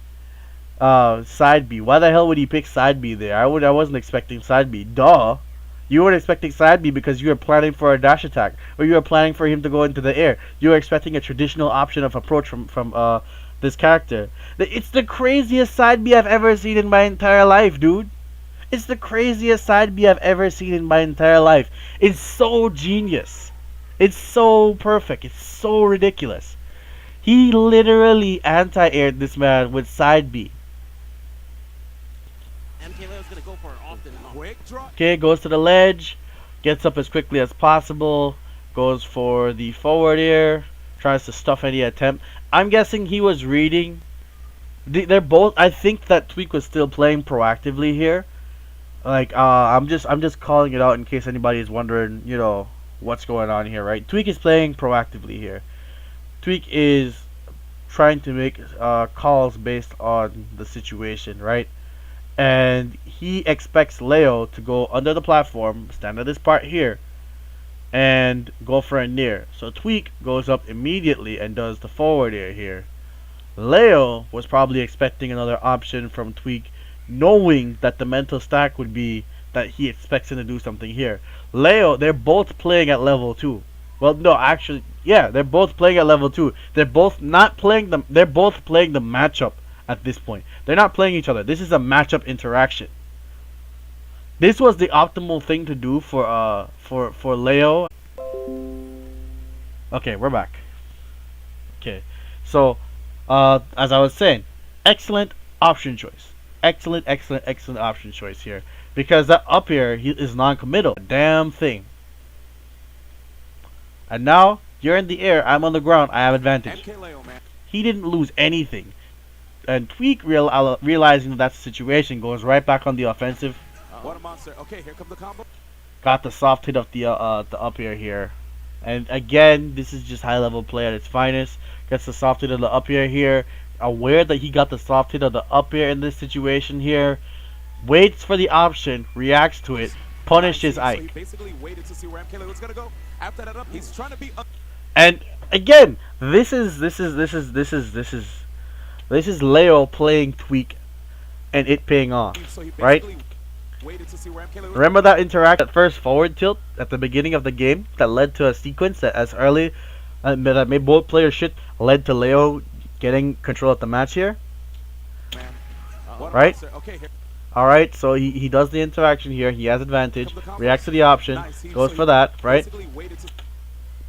side B. Why the hell would he pick side B there? I wasn't expecting side B. Duh. You weren't expecting side B because you were planning for a dash attack, or you were planning for him to go into the air. You were expecting a traditional option of approach from this character. It's the craziest side B I've ever seen in my entire life, dude. It's the craziest side B I've ever seen in my entire life. It's so genius. It's so perfect. It's so ridiculous. He literally anti-aired this man with side B. MKLeo's gonna go for it often enough. Quick draw. Okay, goes to the ledge, gets up as quickly as possible, goes for the forward air, tries to stuff any attempt. I'm guessing he was reading. They're both. I think that Tweak was still playing proactively here. Like, I'm just calling it out in case anybody is wondering, you know, what's going on here, right? Tweak is playing proactively here. Tweak is trying to make calls based on the situation, right? And he expects Leo to go under the platform, stand at this part here, and go for a nair. So Tweak goes up immediately and does the forward air here. Leo was probably expecting another option from Tweak, knowing that the mental stack would be that he expects him to do something here. Leo, they're both playing at level 2. Well, no, actually, yeah, they're both playing at level 2. They're both not playing them. They're both playing the matchup at this point. They're not playing each other. This is a matchup interaction. This was the optimal thing to do for Leo. Okay, we're back. Okay, so as I was saying, excellent option choice. Excellent option choice here, because that up here is non-committal. Damn thing. And now you're in the air. I'm on the ground. I have advantage. MKLeo, man. He didn't lose anything. And Tweak realizing that's the situation, goes right back on the offensive. What a monster. Okay, here comes the combo. Got the soft hit of the up air here. And again, this is just high level play at its finest. Gets the soft hit of the up air here. Aware that he got the soft hit of the up air in this situation here. Waits for the option, reacts to it, punishes So Ike. he basically waited to see where MKLeo was gonna go. After that up, he's trying to be up. And again, this is Leo playing Tweak and it paying off, So he right? basically waited to see where MKLeo was. Remember that interaction, that first forward tilt at the beginning of the game that led to a sequence that as early that made both players shit, led to Leo getting control of the match here, Man. What a right? monster. Okay, here. Alright, so he does the interaction here, he has advantage, reacts to the option, Nice. goes So for he that, right? basically waited to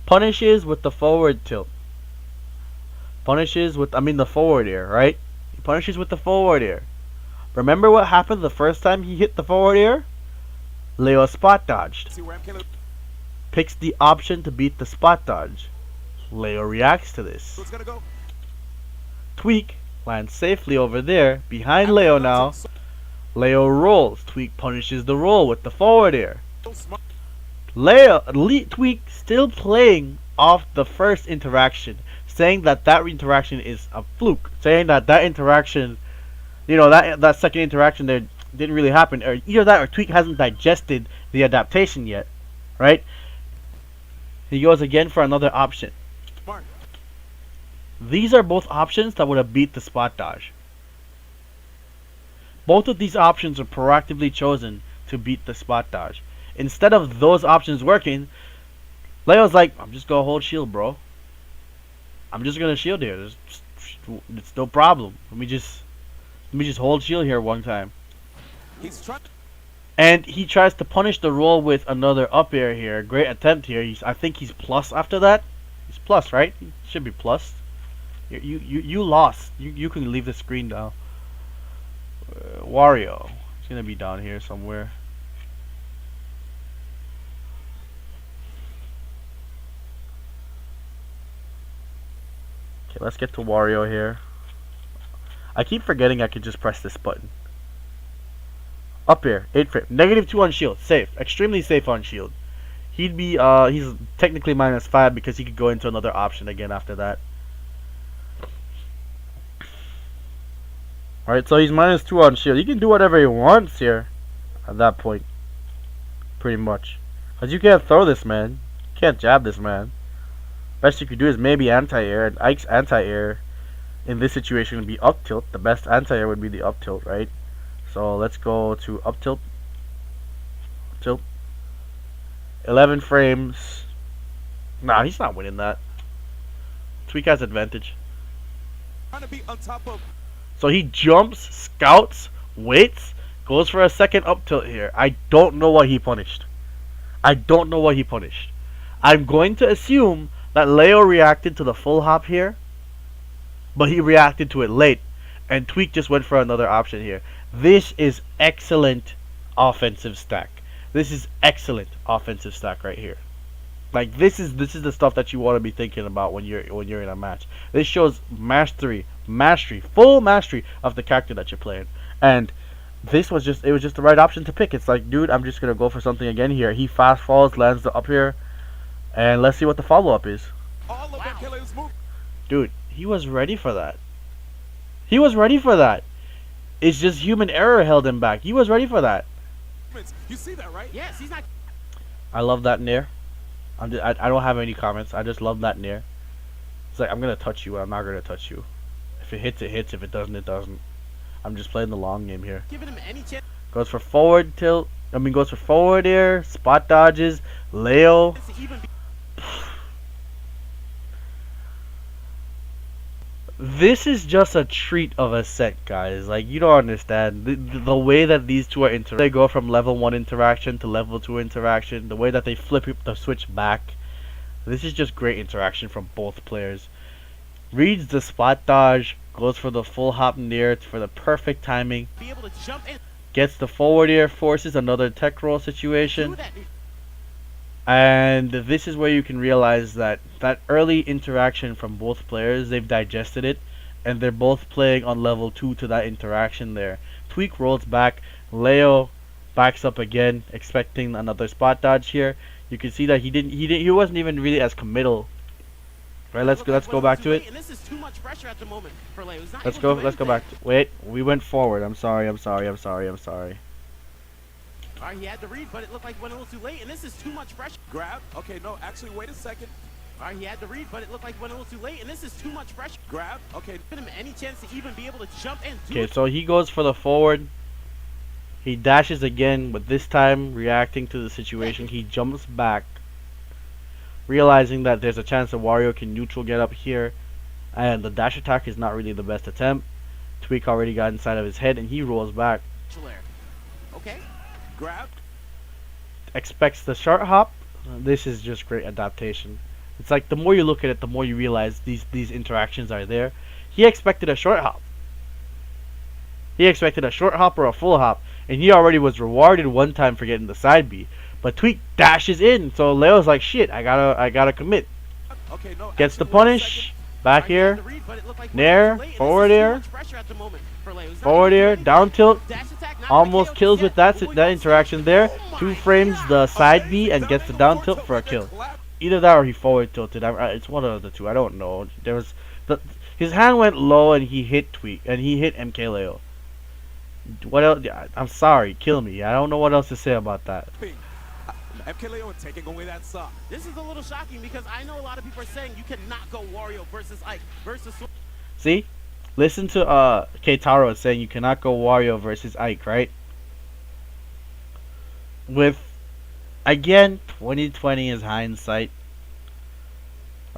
Punishes with the forward tilt. Punishes with, the forward air, right? He punishes with the forward air. Remember what happened the first time he hit the forward air? Leo spot dodged. see where MKLeo Picks the option to beat the spot dodge. Leo reacts to this. was gonna go. Tweak lands safely over there, behind Leo now. Leo rolls. Tweak punishes the roll with the forward air. So smart. Tweak still playing off the first interaction, saying that interaction is a fluke, saying that interaction, that second interaction there didn't really happen, or either that or Tweak hasn't digested the adaptation yet, right? He goes again for another option. Smart. These are both options that would have beat the spot dodge. Both of these options are proactively chosen to beat the spot dodge. Instead of those options working, Leo's like, I'm just gonna hold shield, bro. I'm just gonna shield here. It's no problem. Let me just hold shield here one time. And he tries to punish the roll with another up air here. Great attempt here. I think he's plus after that. He's plus, right? He should be plus. You lost. You can leave the screen now. Wario. He's gonna be down here somewhere. Okay, let's get to Wario here. I keep forgetting I could just press this button. Up here, 8 frame. -2 on shield. Safe. Extremely safe on shield. He'd be, he's technically -5 because he could go into another option again after that. Alright, so he's -2 on shield. He can do whatever he wants here at that point. Pretty much. Because you can't throw this man. You can't jab this man. Best you could do is maybe anti-air, and Ike's anti-air in this situation would be up tilt. The best anti-air would be the up tilt, right? So let's go to up tilt. Tilt. 11 frames. Nah, he's not winning that. Tweak has advantage. So he jumps, scouts, waits, goes for a second up tilt here. I don't know what he punished. I don't know what he punished. I'm going to assume that Leo reacted to the full hop here, but he reacted to it late, and Tweak just went for another option here. This is excellent offensive stack. This is excellent offensive stack right here. Like this is the stuff that you want to be thinking about when you're in a match. This shows mastery, full mastery of the character that you're playing. And this was just the right option to pick. It's like, dude, I'm just gonna go for something again here. He fast falls, lands the up here, and let's see what the follow up is. Wow. Dude, he was ready for that. He was ready for that. It's just human error held him back. He was ready for that. You see that, right? Yes, he's not. I love that nair. I don't have any comments. I just love that nair. It's like, I'm gonna touch you. I'm not gonna touch you. If it hits, it hits. If it doesn't, it doesn't. I'm just playing the long game here. Giving him any chance. Goes for forward tilt. Goes for forward air. Spot dodges. Leo. This is just a treat of a set, guys. Like, you don't understand the way that these two are interacting. They go from level 1 interaction to level 2 interaction. The way that they flip the switch back. This is just great interaction from both players. Reads the spot dodge. Goes for the full hop near for the perfect timing. Be able to jump in. Gets the forward air, forces another tech roll situation. And this is where you can realize that early interaction from both players, they've digested it, and they're both playing on level 2 to that interaction there. Tweak rolls back, Leo backs up again, expecting another spot dodge here. You can see that he wasn't even really as committal. Right, let's go back to it. And this is too much pressure at the moment for Leo. Let's go back. Wait, we went forward. I'm sorry. Alright, he had to read, but it looked like it went a little too late, and this is too much pressure. Grab. Okay, no, actually, wait a second. Alright, he had to read, but it looked like it went a little too late, and this is too much pressure. Grab. Okay. Giving him any chance to even be able to jump and do Okay, it. so he goes for the forward. He dashes again, but this time reacting to the situation, he jumps back, realizing that there's a chance that Wario can neutral get up here, and the dash attack is not really the best attempt. Tweak already got inside of his head, and he rolls back. Okay. Grab. Expects the short hop. This is just great adaptation. It's like the more you look at it, the more you realize these interactions are there. He expected a short hop. He expected a short hop or a full hop, and he already was rewarded one time for getting the side B. But Tweak dashes in, so Leo's like, shit, I gotta commit. Okay, no, Gets the actually, wait a punish. Back here. Read, but it looked like Nair. too late, and Forward this is too air. much pressure at the moment for Leo. He's not Forward even air. doing Down anything. tilt. Dash attack, not Almost gonna kills KO with just that yet. that interaction there. Oh 2 my frames God. the side B and gets the down tilt for a kill. Either that or he forward tilted. It's one of the two. I don't know. There was his hand went low and he hit Tweak and he hit MK Leo. What else? I'm sorry. Kill me. I don't know what else to say about that. MK Leo taking away that sock. This is a little shocking because I know a lot of people are saying you cannot go Wario versus Ike versus Sword. See? Listen to Keitaro saying you cannot go Wario versus Ike, right? With, again, 2020 is hindsight.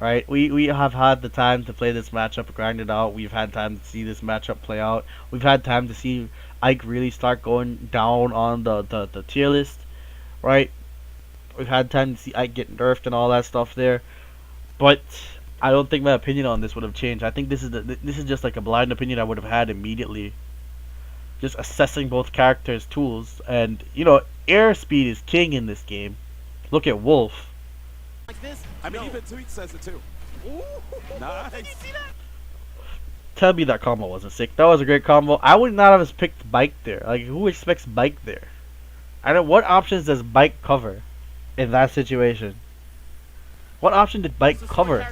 Right? We have had the time to play this matchup, grind it out. We've had time to see this matchup play out. We've had time to see Ike really start going down on the tier list. Right? We've had time to see Ike get nerfed and all that stuff there. But I don't think my opinion on this would have changed. I think this is just like a blind opinion I would have had immediately. Just assessing both characters' tools. And, you know, airspeed is king in this game. Look at Wolf. Like this? I mean, even Tweet says it too. Ooh. Nice. Did you see that? Tell me that combo wasn't sick. That was a great combo. I would not have picked Bike there. Like, who expects Bike there? I don't. What options does Bike cover in that situation? What option did Bike cover?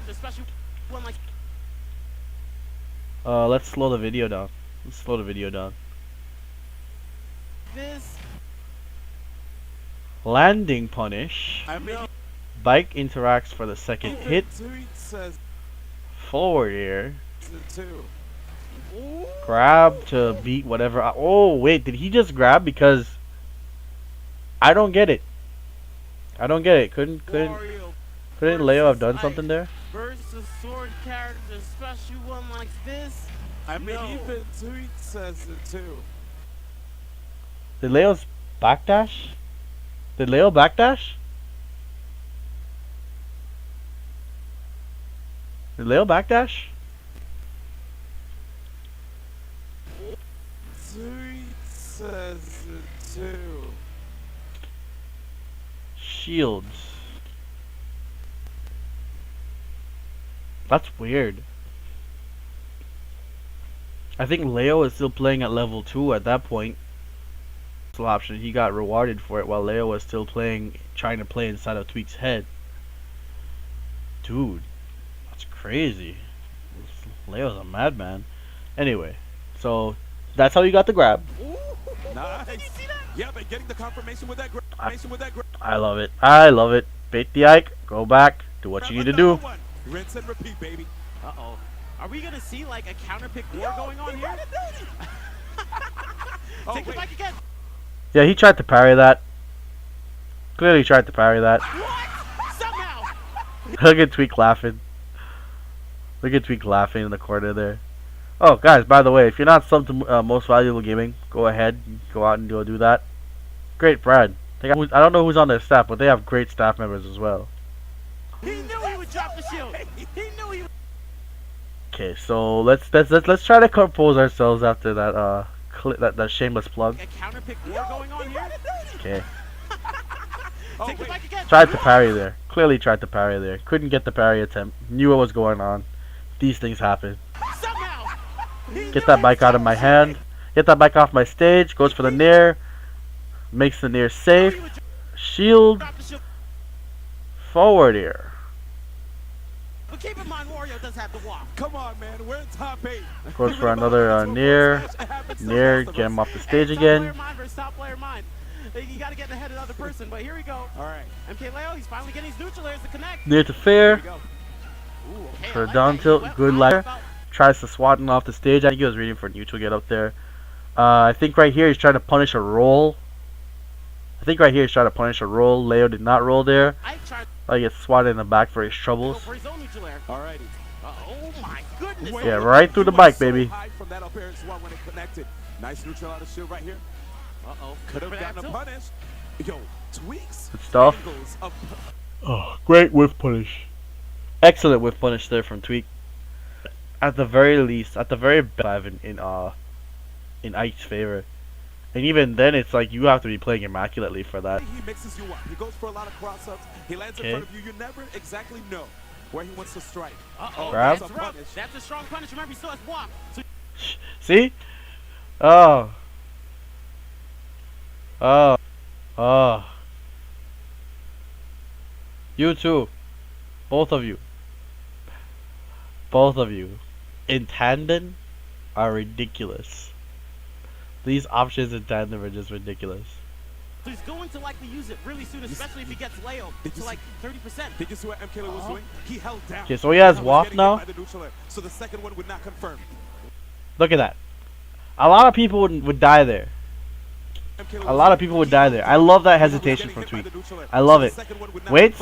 Let's slow the video down. Let's slow the video down. This. Landing punish. I mean, Bike interacts for the second hit. Tweet says Forward air. it too. Ooh. Grab to beat whatever. Oh wait, did he just grab? Because I don't get it. I don't get it. Couldn't Leo have done something there? Versus sword character, especially one like this. I mean, No. even Tweet says it too. Did Leo's backdash? Did Leo backdash? Did Leo backdash? Tweet says it too. Shields. That's weird. I think Leo is still playing at level 2 at that point. Option, he got rewarded for it while Leo was still playing, trying to play inside of Tweak's head. Dude, that's crazy. Leo's a madman. Anyway, so that's how you got the grab. Ooh. Nice. Did you see that? Yeah, but getting the confirmation with that grab. I love it. I love it. Bait the Ike. Go back. Do what you need to do. Rinse and repeat, baby. Uh-oh. Are we gonna see like a counter pick war going on here? Oh, Take the wait. back again. Yeah, he tried to parry that. Clearly tried to parry that. What? Somehow. Look at Tweak laughing. Look at Tweak laughing in the corner there. Oh, guys, by the way, if you're not subbed to Most Valuable Gaming, go ahead. Go out and go do that. Great, Brad. I don't know who's on their staff, but they have great staff members as well. He knew he would drop the shield. He knew he would. Okay, so let's try to compose ourselves after that that shameless plug. A counter pick war going on here. Okay, Oh, Take the wait. back again. tried to parry there. Clearly tried to parry there. Couldn't get the parry attempt. Knew what was going on. These things happen. Somehow. He Get knew that he bike out of my hand. Get that bike off my stage. Goes for the nair. Makes the nair would safe. Shield. drop the shield. Forward air. But keep in mind, Wario does have the walk. Come on, man. We're in top 8. Goes for another nair. Nair. Get him off the stage Hey, top player again. mind versus top player mind. You gotta get in the head of the other person, but here we go. All right. MK Leo, he's finally getting his neutral airs to connect. Near to Here fair. we go. Ooh, okay, For I like down that. tilt, He went good high ladder. about- Tries to swat him off the stage. I think he was reading for neutral get up there. I think right here he's trying to punish a roll. Leo did not roll there. I tried Like gets swatted in the back for his to go troubles. for his own neutral air. All righty. Oh my goodness. Wait, Yeah, right through the bike, so baby. high from that up air as well when it connected. Nice neutral out of shield right here. Uh-oh. Could have For that gotten a too. punish. Yo, tweaks. Good stuff. Angles of Oh, great whiff punish. Excellent whiff punish there from Tweak. At the very least, at the very best, in Ike's favor. And even then, it's like you have to be playing immaculately for that. He mixes you up. He goes for a lot of cross-ups. He lands in Okay. front of you. You never exactly know where he wants to strike. Uh-oh. Grab. That's rough. That's a strong punish. Remember, he still has walk. So See? Oh. Oh. Oh. You too. Both of you. Both of you. In tandem are ridiculous. These options in tandem are just ridiculous. So he's going to likely use it really soon, especially if he gets Leo to like 30%. Did you see what MKLeo was doing? He held down. Okay, so he has He was Waft getting now. hit by the neutral air, so the second one would not confirm. Look at that. A lot of people would die there. MKLeo A lot of people would die there. I love that hesitation from Tweak. I love it. Wait,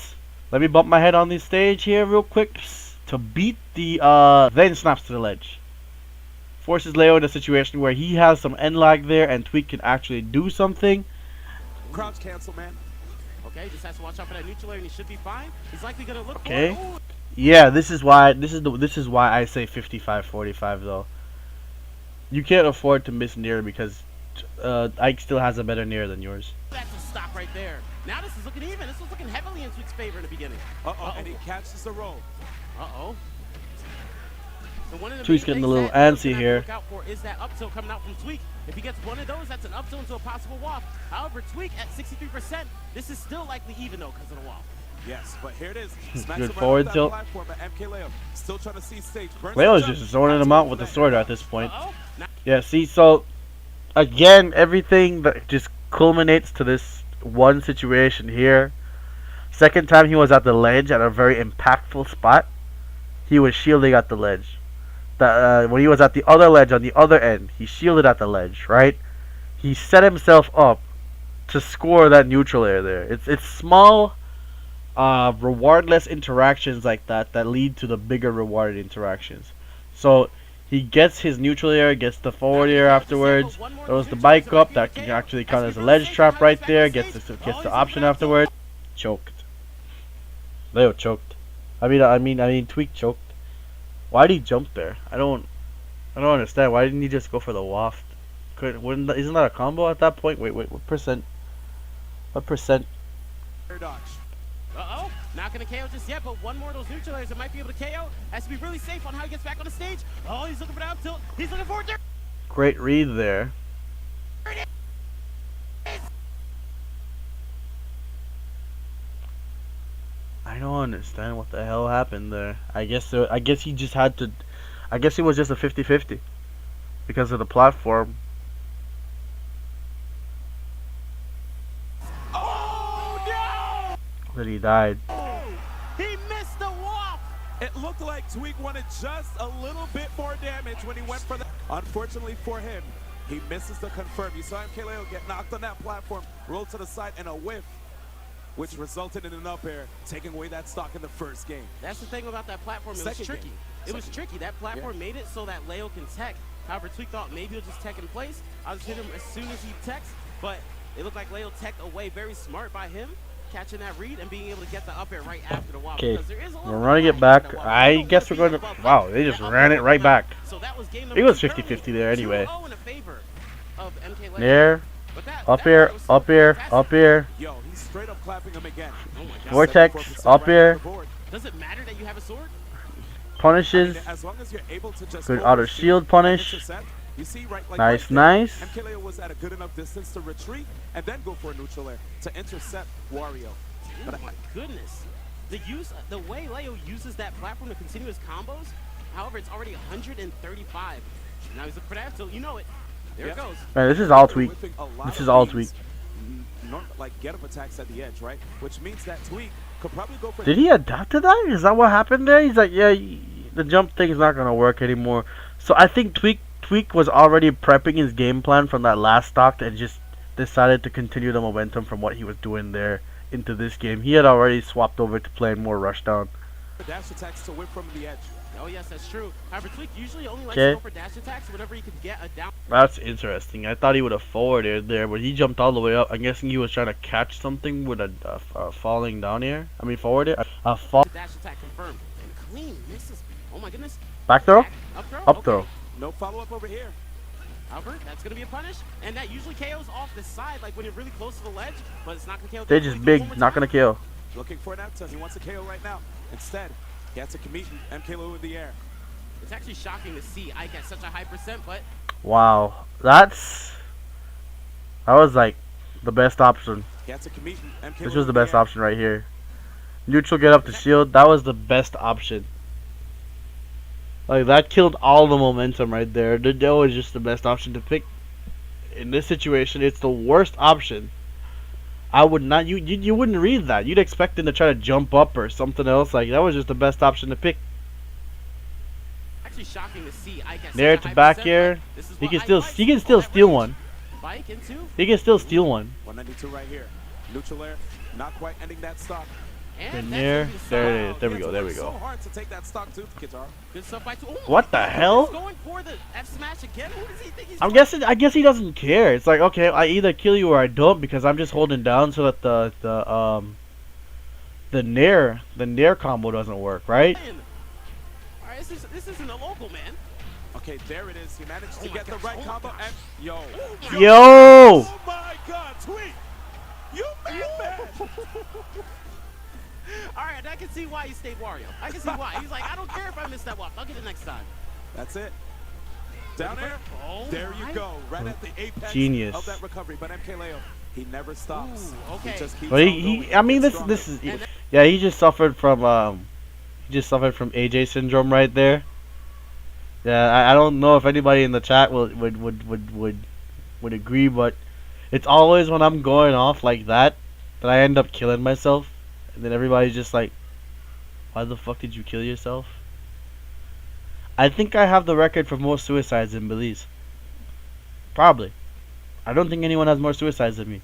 let me bump my head on the stage here real quick to beat the then snaps to the ledge. Forces Leo in a situation where he has some end lag there and Tweak can actually do something. Crouch cancel, man. Okay, just has to watch out for that neutral air and he should be fine. He's likely gonna look Okay. for it. Yeah, this is why I say 55-45 though. You can't afford to miss near because Ike still has a better near than yours. That's a stop right there. Now this is looking even. This was looking heavily in Tweak's favor in the beginning. And he catches the roll. So one of the Tweak's big getting a things little that Leo's antsy gonna have to here. look out for is that up tilt coming out from Tweak. If he gets one of those, that's an up tilt into a possible waft. However, Tweak at 63%, this is still likely even though because of the waft. Yes, but here it is. Good forward tilt. MKLeo still trying to see stage. Leo's just zoning him out with the sword at this point. Yeah, see, so again, everything that just culminates to this one situation here. Second time he was at the ledge at a very impactful spot. He was shielding at the ledge. When he was at the other ledge on the other end, he shielded at the ledge, right? He set himself up to score that neutral air there. It's small, rewardless interactions like that that lead to the bigger rewarded interactions. So he gets his neutral air, gets the forward air afterwards, throws the bike up, that can actually count as a ledge trap right there, gets the option afterwards. Choked. Leo choked. I mean Tweak choked. Why did he jump there? I don't understand. Why didn't he just go for the waft? Isn't that a combo at that point? Wait, what percent? What percent? Not gonna KO just yet, but one more of those neutral airs that might be able to KO. Has to be really safe on how he gets back on the stage. Oh, he's looking for the up tilt. He's looking for it. Great read there. I don't understand what the hell happened there. I guess he just had to. I guess it was just a 50-50 because of the platform. Oh no! That he died. He missed the waft. It looked like Tweak wanted just a little bit more damage when he went for that. Unfortunately for him, he misses the confirm. You saw MKLeo get knocked on that platform, roll to the side, and a whiff, which resulted in an up air, taking away that stock in the first game. That's the thing about that platform. It was tricky. It was tricky. That platform made it so that Leo can tech. However, Tweak thought maybe he'll just tech in place. I'll just hit him as soon as he techs. But it looked like Leo teched away. Very smart by him, catching that read and being able to get the up air right after the wobble. Okay, we're running it back. I guess we're going to. Wow, they just ran it right back. So that was game It was 50-50 there anyway. 2-0 in a favor of MK There. Up air, up air, up air. Yo, he's straight up clapping him again. Oh my God. Vortex, up air. Does it matter that you have a sword? Punishes. As long as you're able to just Good auto shield punish. You see, right, like Nice, right nice. MKLeo was at a good enough distance to retreat and then go for a neutral air to intercept Wario. Oh my goodness. The way Leo uses that platform to continue his combos, however, it's already 135. Now he's looking for that, so you know it. There it goes. Man, this is all Tweak. This is all Tweak. Like get up attacks at the edge, right? Which means that Tweak could probably go for. Did he adapt to that? Is that what happened there? He's like, yeah, the jump thing is not gonna work anymore. So I think Tweak was already prepping his game plan from that last stock and just decided to continue the momentum from what he was doing there into this game. He had already swapped over to playing more rushdown. Dash attacks to whip from the edge. Oh yes, that's true. However, Tweak usually only likes to go for dash attacks whenever he can get a down. That's interesting. I thought he would have forwarded there, but he jumped all the way up. I'm guessing he was trying to catch something with a falling down air. I mean forward air. Fall. Dash attack confirmed. And clean misses. Oh my goodness. Back throw? Up throw? Up throw. No follow-up over here. Albert, that's going to be a punish. And that usually KOs off the side, like when you're really close to the ledge, but it's not going to KO. They're just big, not going to KO. Looking for an out, he wants a KO right now. Instead, he has to commit MKLeo in the air. It's actually shocking to see Ike at such a high percent, but... Wow. That was like the best option. This was the best option right here. Neutral get up the shield. That was the best option. Like, that killed all the momentum right there. That was just the best option to pick. In this situation, it's the worst option. I would not. You wouldn't read that. You'd expect him to try to jump up or something else. Like that was just the best option to pick. Actually shocking to see Ike at There such a to high back percent, air. but this is He what can Ike still likes. he can still All that steal range. one. Bike into. He can still steal one. 192 right here. Neutral air, not quite ending that stock. And Near. that's There it gonna is. be There solid. we go. There we So go. hard to take that stock too, Kitaro. Good stuff by two. Oh my What the God, hell? he's going for the F smash again. Who does he think he's I'm doing? guessing. I guess he doesn't care. It's like, okay, I either kill you or I don't because I'm just holding down so that the nair combo doesn't work, right? All right, this isn't a local, man. Okay, there it is. He managed Oh to my get the gosh, right oh my combo. gosh. And yo, Yo! oh my God, Tweet, you man. All right, I can see why he stayed Wario. I can see why. He's like, I don't care if I miss that waft. I'll get it next time. That's it. Down there. Oh There my. you go. Right at the apex Genius. of that recovery. But MK Leo, he never stops. Ooh, okay. He just keeps But on he going. I mean, Gets this stronger. is yeah. He just suffered from AJ syndrome right there. Yeah, I don't know if anybody in the chat would agree, but it's always when I'm going off like that I end up killing myself, and then everybody's just like, "Why the fuck did you kill yourself?" I think I have the record for most suicides in Belize. Probably. I don't think anyone has more suicides than me.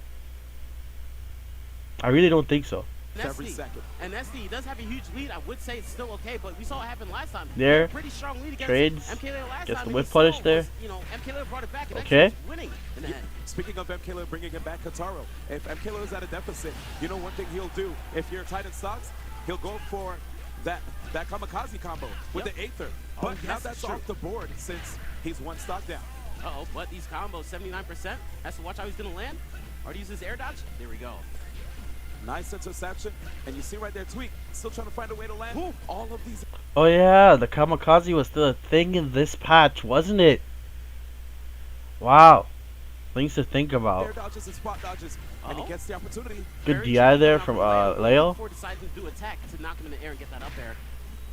I really don't think so. Every second. And SD does have a huge lead. I would say it's still okay, but we saw what happened last time. There. He had a pretty strong lead against Trades. MKLeo last Gets time. the and whip he punish still there. was, you know, MKLeo brought it back and Okay. actually was winning in the end. Speaking of MKLeo bringing it back, Kataro, if MKLeo is at a deficit, you know one thing he'll do. If you're tight in stocks, he'll go for that kamikaze combo with Yep. the Aether. Oh, But now yes, that's true. off the board since he's one stock down. Uh-oh, but these combos, 79%. Has to watch how he's going to land. Or to use his air dodge. There we go. Nice interception. And you see right there, Tweak, still trying to find a way to land. Ooh. All of these. Oh yeah, the kamikaze was still a thing in this patch, wasn't it? Wow. Things to think about. Air dodges and spot dodges. And he Uh-oh. gets the opportunity. Good Very DI cheap there enough from for Leo. Before deciding to do attack to knock him in the air and get that up there.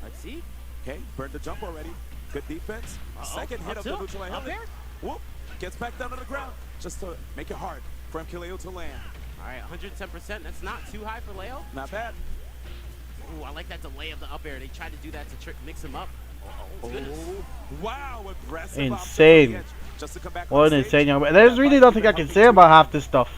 Let's see. Okay, burned the jump already. Good defense. Uh-oh. Second hit Up of the tilt. neutral Up helmet. air. Whoop. Gets back down to the ground just to make it hard for MKLeo to land. All right, 110%. That's not too high for Leo. Not bad. Ooh, I like that delay of the up air. They tried to do that to mix him up. Oh, goodness. Wow, aggressive. Insane. option on the edge just to come back What on an stage. insane young man. There's really nothing I can say about half this stuff.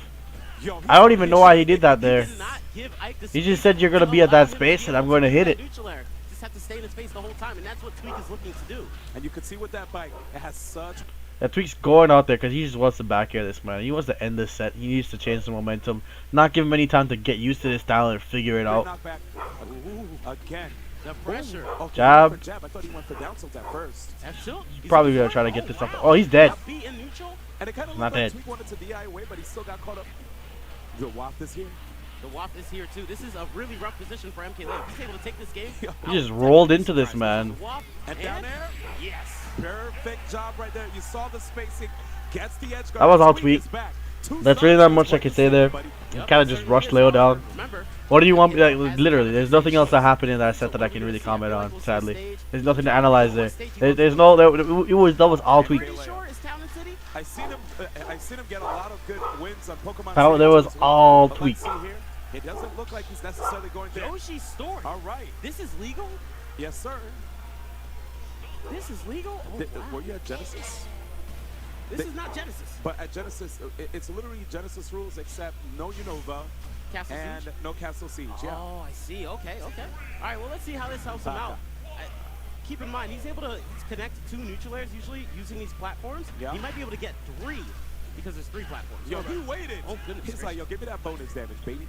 Yo, I don't even know why he did that there. He did not give Ike the He space just said you're gonna to be at allow that him to space be and able I'm going to do hit that it. neutral air. Just have to stay in his face the whole time, and that's what Tweak is looking to do. And you can see with that bike, it has such. That Tweak's going out there because he just wants to back air this man. He wants to end this set. He needs to change the momentum. Not give him any time to get used to this style and figure it out. Knockback. Ooh, again. The pressure. Okay, Jab. he went for jab. I thought he went for down tilt at first. That's tilt. He's probably gonna try to get this up. Oh, he's dead. Beat in neutral. And it kind of Not looked like dead. Tweak wanted to DI away, but he still got caught up. The waft is here. The waft is here too. This is a really rough position for MK Leo. He's able to take this game. He just rolled into this man. The waft And down there, yes. perfect job right there. You saw the spacing. Gets the edge guard. That was all Tweak Tweak. is back. Two That's really not sides, much I what can you say said, there. buddy. He Yep, kind of it just certainly rushed is. Leo down. Remember, What do you want? Like, literally, there's nothing else that happened in that set that I can really comment on. Sadly, there's nothing to analyze there. There's no. That was all Tweak. pretty sure it's Town and City. I seen him get a lot of good wins on Pokemon. How- there Stadium was as well. all But Tweak. let's see here. It doesn't look like he's necessarily going there. Yoshi's story. All right. This is legal. Yes, sir. This is legal. Oh, Were wow. you at Genesis? This is not Genesis. But at Genesis, it's literally Genesis rules except no Unova Castle and Siege. no Castle Siege. Yeah. Oh, I see. Okay, okay. All right, well, let's see how this helps him out. Keep in mind, he's able to connect two neutral airs usually using these platforms. Yeah. He might be able to get three because there's three platforms. Yo, You're he right. waited. Oh, goodness He's like, yo, give me that bonus damage, baby.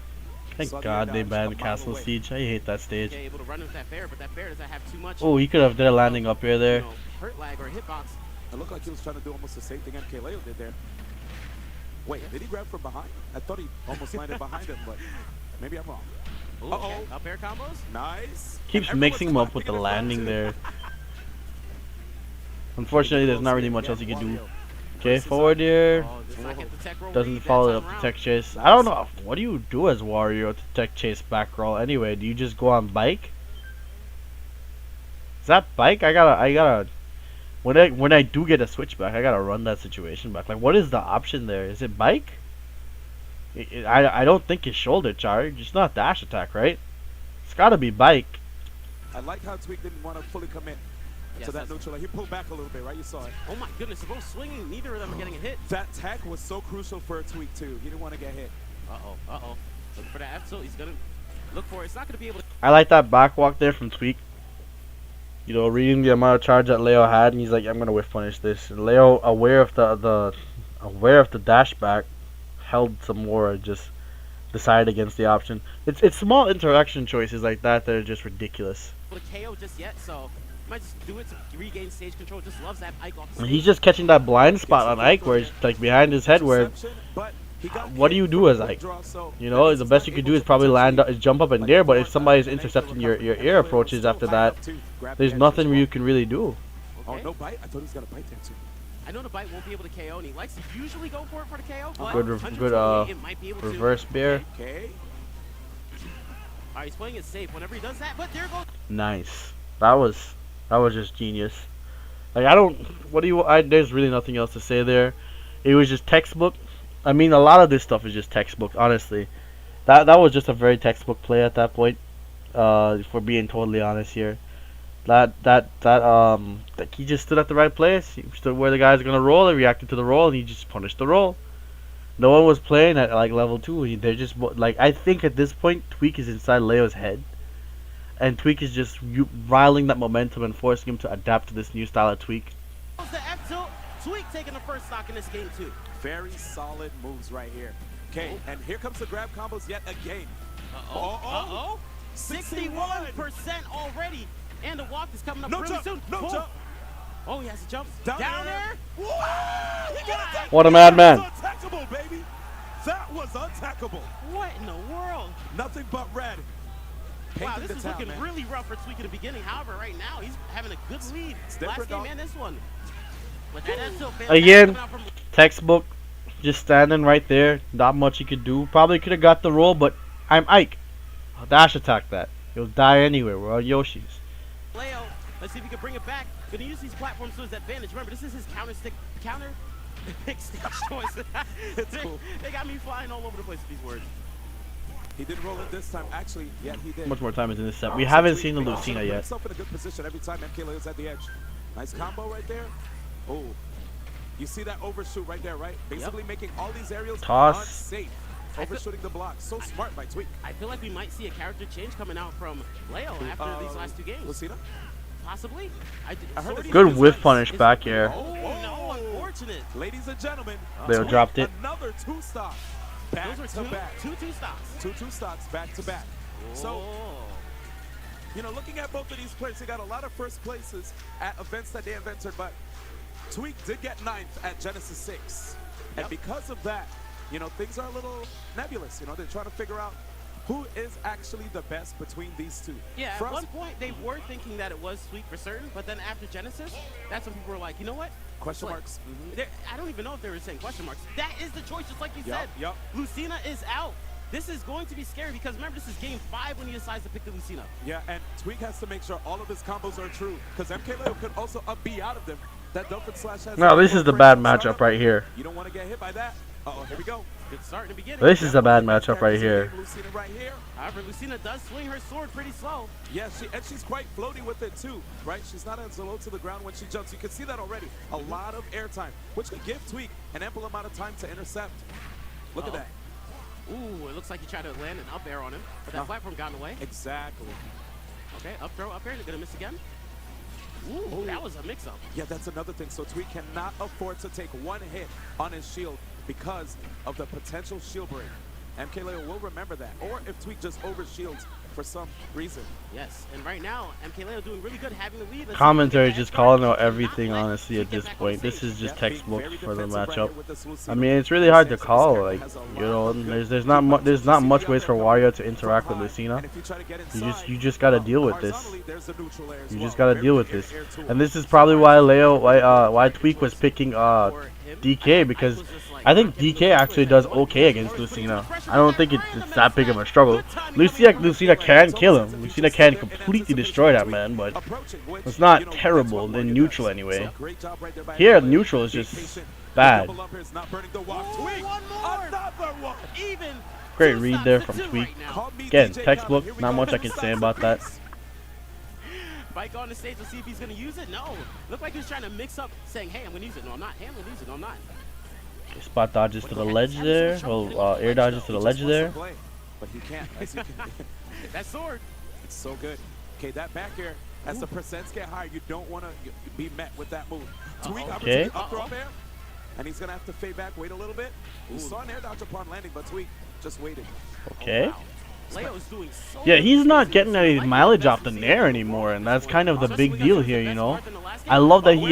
Thank Saw the God air they dodge banned a mile Castle away. Siege. I hate that stage. Okay, able to run with that bear, but that bear doesn't have too much. Oh, he could have did a landing up here there. You know, hurt lag or hitbox. It looked like he was trying to do almost the same thing MK Leo did there. Wait, did he grab from behind? I thought he almost landed behind him, but maybe I'm wrong. Ooh, Uh-oh. okay. Up air combos. Nice. Keeps And mixing him everyone's up with the clapping in landing front, there. too. Unfortunately, there's not really much else you can do. Wario Okay, versus, forward here. Oh, does not get the tech roll Doesn't read that follow time up the around. tech chase. I don't know. What do you do as Wario to tech chase back roll anyway? Do you just go on bike? Is that bike? I gotta. When I do get a switchback, I gotta run that situation back. Like, what is the option there? Is it bike? I don't think it's shoulder charge. It's not dash attack, right? It's gotta be bike. I like how Tweak didn't want to fully commit to that neutral. Like, he pulled back a little bit, right? You saw it. Oh my goodness, they're both swinging. Neither of them are getting a hit. That tech was so crucial for Tweak too. He didn't want to get hit. Uh-oh. Looking for that F tilt. He's going to look for it. It's not going to be able to. I like that back walk there from Tweak. You know, reading the amount of charge that Leo had, and he's like, I'm gonna whiff punish this. And Leo, aware of the dash back, held some more and just decided against the option. It's small interaction choices like that are just ridiculous. To KO just yet, so might just do it to regain stage control. Just loves that Ike off the And he's just catching that blind spot on Ike where it's like behind his head where what do you do as Ike? You know, the best you could do is probably is jump up in there, but if somebody's intercepting your air approaches after that, there's nothing you can really do. Oh, no bite? I thought he was going to bite there too. I know the bite won't be able to KO, and he likes to usually go for it for the KO, but Good it might be able reverse to. bear. Okay. Alright, he's playing it safe whenever he does that, but there goes. Nice. That was just genius. Like there's really nothing else to say there. It was just textbook. I mean, a lot of this stuff is just textbook, honestly. That was just a very textbook play at that point. For being totally honest here. That he just stood at the right place. He stood where the guys are gonna roll. He reacted to the roll, and he just punished the roll. No one was playing at like level 2. They're just like, I think at this point Tweak is inside Leo's head, and Tweak is just riling that momentum and forcing him to adapt to this new style of Tweak. The F tilt. Tweak taking the first stock in this game too. Very solid moves right here. Okay, and here comes the grab combos yet again. Uh-oh. 61% already. And the walk is coming up No really jump, soon. no jump. Oh, he has to jump. Down there. What a madman. That was unattackable, baby. That was unattackable. What in the world? Nothing but red. Wow, Painted this the is town, looking man. really rough for Tweak in the beginning. However, right now, he's having a good lead. different, Last game dog. and this one. But that F tilt failed. Again, Coming out from- textbook, just standing right there. Not much he could do. Probably could have got the roll, but I'm Ike. I'll dash attack that. He'll die anywhere. We're on Yoshi's. Leo, let's see if we can bring it back. Gonna use these platforms to his advantage. Remember, this is his counter pick stage choice. They got me flying all over the place with these words. He didn't roll it this time. Actually, yeah, he did. How much more time is in this set? We haven't seen the Lucina yet. Himself in a good position every time MK is at the edge. Nice combo right there. Oh, you see that overshoot right there, right? Basically making all these aerials Toss. unsafe. Overshooting the block. So smart by Tweak. I feel like we might see a character change coming out from Leo after these last two games. Lucina? Possibly. I heard it's Good whiff punish back here. Oh, no, unfortunate. Ladies and gentlemen, Leo Tweak, dropped it. Another 2 stocks. Back Those to are back. two stocks. Two stocks back to back. So, Oh. you know, looking at both of these players, they got a lot of first places at events that they have entered, but Tweak did get 9th at Genesis 6. And Yep. because of that, you know, things are a little nebulous. You know, they're trying to figure out who is actually the best between these two. Yeah, For at us, one point they were thinking that it was Sweet for certain, but then after Genesis, that's when people were like, you know what? question Like, marks. I don't even know if they were saying question marks. That is the choice, just like you Yup, said. yup. Lucina is out. This is going to be scary because remember, this is game 5 when he decides to pick the Lucina. Yeah, and Tweak has to make sure all of his combos are true, because MK could also be out of them. That Dolphin Slash has. No, this is the bad matchup right here. You don't want to get hit by that. Uh-oh, here we go. Good start in the beginning. This is a bad matchup right here. Lucina right here. However, Lucina does swing her sword pretty slow. Yeah, she's quite floaty with it too, right? She's not as low to the ground when she jumps. You can see that already. A lot of air time, which could give Tweak an ample amount of time to intercept. Look at that. Ooh, it looks like he tried to land an up air on him, but that platform got in the way. Exactly. Okay, up throw, up air, they're gonna miss again. Ooh, that was a mix-up. Yeah, that's another thing. So Tweak cannot afford to take one hit on his shield because of the potential shield break. MKLeo will remember that. Or if Tweak just over-shields for some reason. Yes, and right now, MKLeo doing really good having the lead. Let's Commentary see if just they calling can out not everything, let honestly, at Tweak this get back on point. the This stage. is just Being textbook very for the defensive right matchup. here with this Lucina. I mean, it's really hard to This call. guy Like, has a you know, lot of good there's not much ways for Wario to interact with And Lucina. if you try to get You inside, just gotta deal with this. horizontally, there's the neutral air as You well. just gotta Very deal with good this. air tool. And this is probably why why Tweak was picking DK, because I think DK actually does okay against Lucina. I don't think it's that big of a struggle. Lucina can kill him. Lucina can completely destroy that man, but it's not terrible in neutral anyway. Great job right there by Here, MKLeo. neutral is Being just patient bad. Double up here is not burning the walk. Ooh, Tweak. one more. Another one. Even Great two read stocks there to from two Tweak. right now. Call me Again, DJ textbook. Khaled. Here we Not go. much I can say about that. Mike on the stage, let's see if he's going to use it. No. Looked like he was trying to mix up, saying, hey, I'm going to use it. No, I'm not. Hey, I'm going to use it. No, I'm not. Spot dodges to the ledge there. Well, air dodges to the ledge there. But he can't. That sword. It's so good. Okay, that back air, as the percents get higher, you don't want to be met with that move. Tweak opportunity up throw up air, and he's going to have to fade back, wait a little bit. We saw an air dodge upon landing, but Tweak just waited. Okay. Oh, wow. Leo is doing so Yeah, he's not getting good. any mileage off the nair anymore, and that's kind of the big deal here, you know. I love that he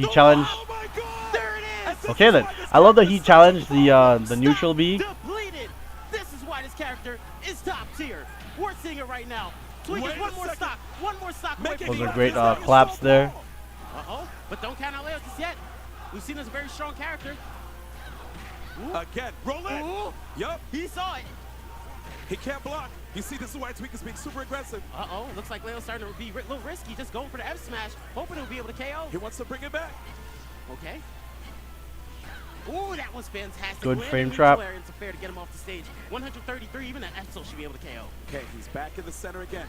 challenged. Oh my God! There it is. Okay then, I love that he challenged the neutral B. Depleted. This is why this character is top tier. We're seeing it right now. Tweak is one more stock. One more stock away from Those the are great top. claps there. Uh-oh. But don't count out Leo just yet. Lucina's a very strong character. Ooh. Again, roll it. Ooh. Yup, He saw it. he can't block. You see, this is why Tweak is being super aggressive. Uh-oh. Looks like Leo's starting to be a little risky. Just going for the F smash, hoping he'll be able to KO. He wants to bring it back. Okay. Ooh, that was fantastic. Good Landing frame neutral trap. air interfere to get him off the stage. 133, even an F should be able to KO. Okay, he's back in the center again.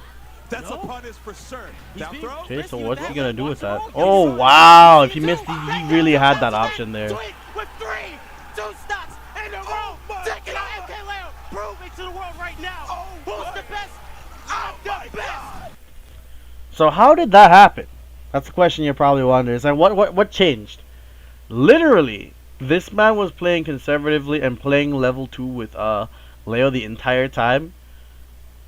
That's No. a punish for sure. He's Down being throw. Okay, so risky what's with he that. gonna do with that? Wants to Oh roll. wow! If he missed, he really had that option there. Tweak with 3, 2 stocks in a row. Oh my Taking out God. MK Leo. Proving to the world right now. Oh Who's my- the best? I'm the best. So how did that happen? That's the question you're probably wondering. Is like what changed? Literally, this man was playing conservatively and playing level 2 with Leo the entire time,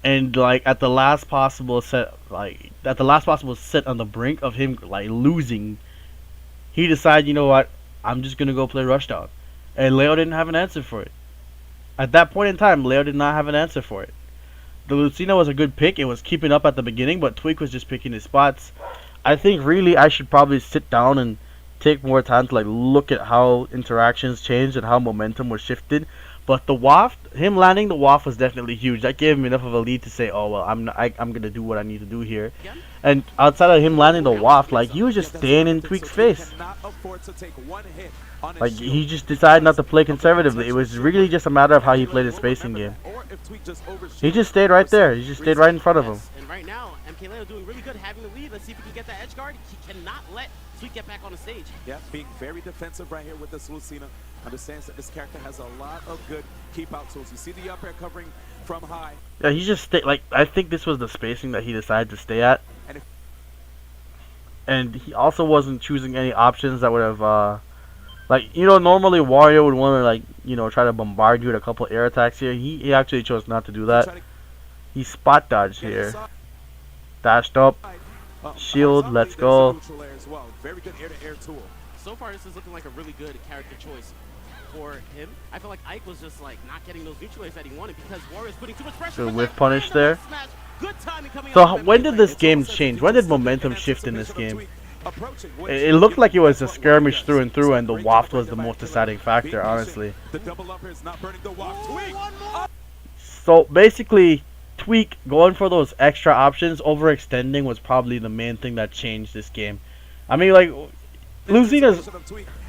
and like at the last possible set, on the brink of him like losing, he decided, you know what, I'm just gonna go play Rushdown, and Leo didn't have an answer for it. At that point in time, Leo did not have an answer for it. The Lucina was a good pick. It was keeping up at the beginning, but Tweak was just picking his spots. I think really I should probably sit down and take more time to like look at how interactions changed and how momentum was shifted. But the waft, him landing the waft was definitely huge. That gave him enough of a lead to say, oh well, I'm gonna do what I need to do here. And outside of him landing the waft, like he was just staying in Tweak's face. Cannot afford to take one hit on his Like shield. he just decided not to play conservatively. It was really just a matter of how he played his spacing game. Or if Tweak just He just stayed right there. He just stayed right in front of him. Yes, and right now, MK Leo doing really good having the lead. Let's see if he can get that edge guard. He cannot let Tweak get back on the stage. Yeah, being very defensive right here with this Lucina. Understands that this character has a lot of good keep out tools. You see the up air covering from high. Yeah, he just stayed. Like I think this was the spacing that he decided to stay at, And if and he also wasn't choosing any options that would have, like you know, normally Wario would want to like try to bombard you with a couple air attacks here. He actually chose not to do that. try to He spot dodged get here, inside, dashed up. Shield, horizontally, let's there's go. a neutral air as well. Very good air-to-air tool. So far, this is looking like a really good character choice for him. I feel like Ike was just like not getting those neutral airs that he wanted because Warrior's putting too much pressure. Good with whiff that punish random there. smash. Good timing coming So out of when MK did Leo. this game change? When did momentum shift in this game? Approaching, It looked like it was a skirmish through and through, and the waft was the most deciding factor, honestly. The double up is not burning the waft. Ooh, Tweak. one more. So basically, Tweak going for those extra options, overextending was probably the main thing that changed this game. I mean, like, Lucina's.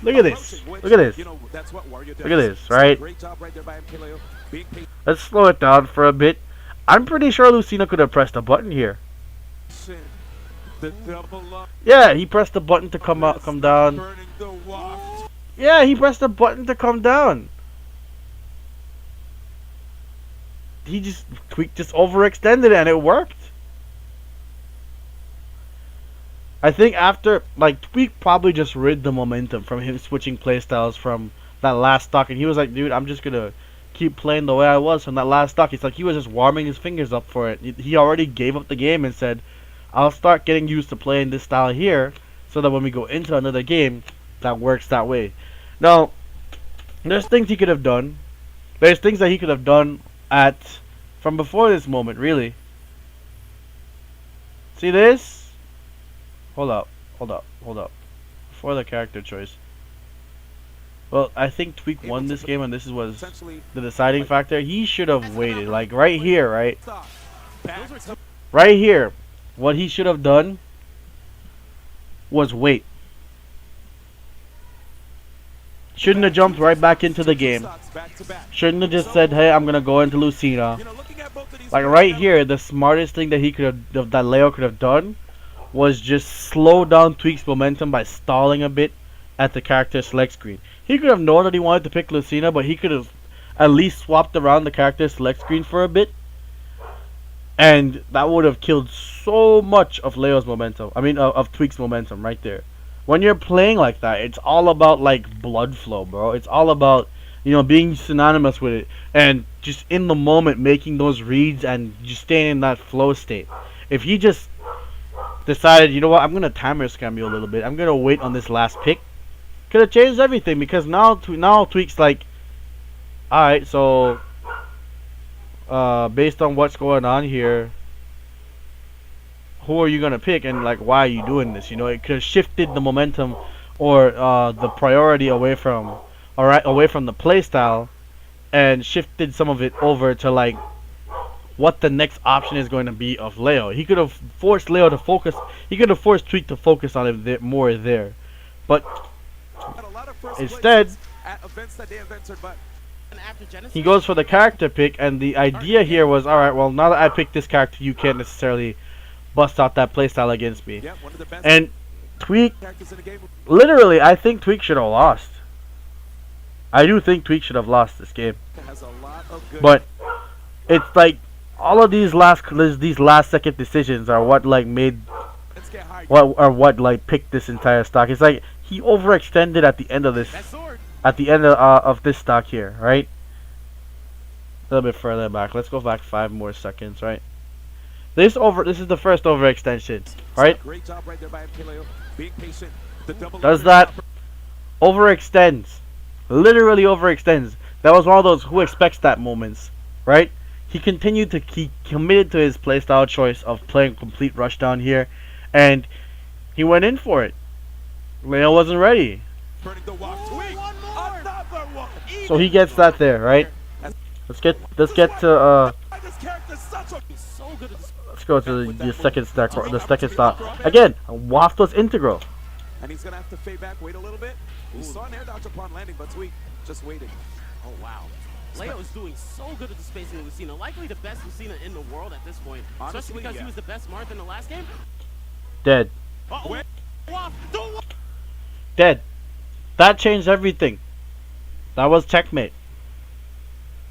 Look at this. Look at this. Look at this, right? Great job right there by MK Leo. Being Let's slow it down for a bit. I'm pretty sure Lucina could have pressed a button here. patient. The double up. Yeah, he pressed the button to come down. Burning the waft. Yeah, he pressed the button to come down. Tweak just overextended it and it worked. I think after, like, Tweak probably just rid the momentum from him switching playstyles from that last stock, and he was like, dude, I'm just gonna keep playing the way I was from that last stock. It's like he was just warming his fingers up for it. He already gave up the game and said, I'll start getting used to playing this style here, so that when we go into another game, that works that way. Now, there's things he could have done. There's things that he could have done from before this moment, really. See this? Hold up. Before the character choice. Well, I think Tweak won this game, and this was the deciding factor. He should have waited, like right here, right? Right here. What he should have done was wait. Shouldn't have jumped right back into the game. Shouldn't have just said, hey, I'm gonna go into Lucina. Like right here, the smartest thing that he could have, that Leo could have done, was just slow down Tweak's momentum by stalling a bit at the character select screen. He could have known that he wanted to pick Lucina, but he could have at least swapped around the character select screen for a bit, and that would have killed so much of Leo's momentum. I mean, of Tweak's momentum right there. When you're playing like that, it's all about like blood flow, bro. It's all about, you know, being synonymous with it and just in the moment making those reads and just staying in that flow state. If he just decided, you know what, I'm gonna timer scam you a little bit, I'm gonna wait on this last pick, could have changed everything, because now Tweak's like, alright, so based on what's going on here, who are you gonna pick, and like, why are you doing this? You know, it could have shifted the momentum or the priority away from the playstyle, and shifted some of it over to like what the next option is going to be of Leo. He could have forced Leo to focus. He could have forced Tweak to focus on it more there, but instead he goes for the character pick, and the idea here was, alright, well, now that I picked this character, you can't necessarily bust out that playstyle against me. And Tweak, literally, I think Tweak should have lost. I do think Tweak should have lost this game. But it's like all of these last second decisions are what like made what like picked this entire stock. It's like he overextended at the end of this of this stock here, right? A little bit further back. Let's go back 5 more seconds, right? This is the first overextension, right? Great job right there by MKLeo. Being patient. Does that overextends? Literally overextends. That was one of those who expects that moments, right? He continued to keep committed to his playstyle choice of playing complete rushdown here, and he went in for it. Leo wasn't ready, so he gets that there, right? Let's get to let's go to the second stack, the second stop. Again, Waft was integral. And he's gonna have to fade back, wait a little bit. We saw an air dodge upon landing, but Tweak just waiting. Oh wow. Leo is doing so good at the spacing of Lucina, likely the best Lucina in the world at this point. Honestly, especially because he was the best Marth in the last game. Dead. Dead. That changed everything. That was checkmate.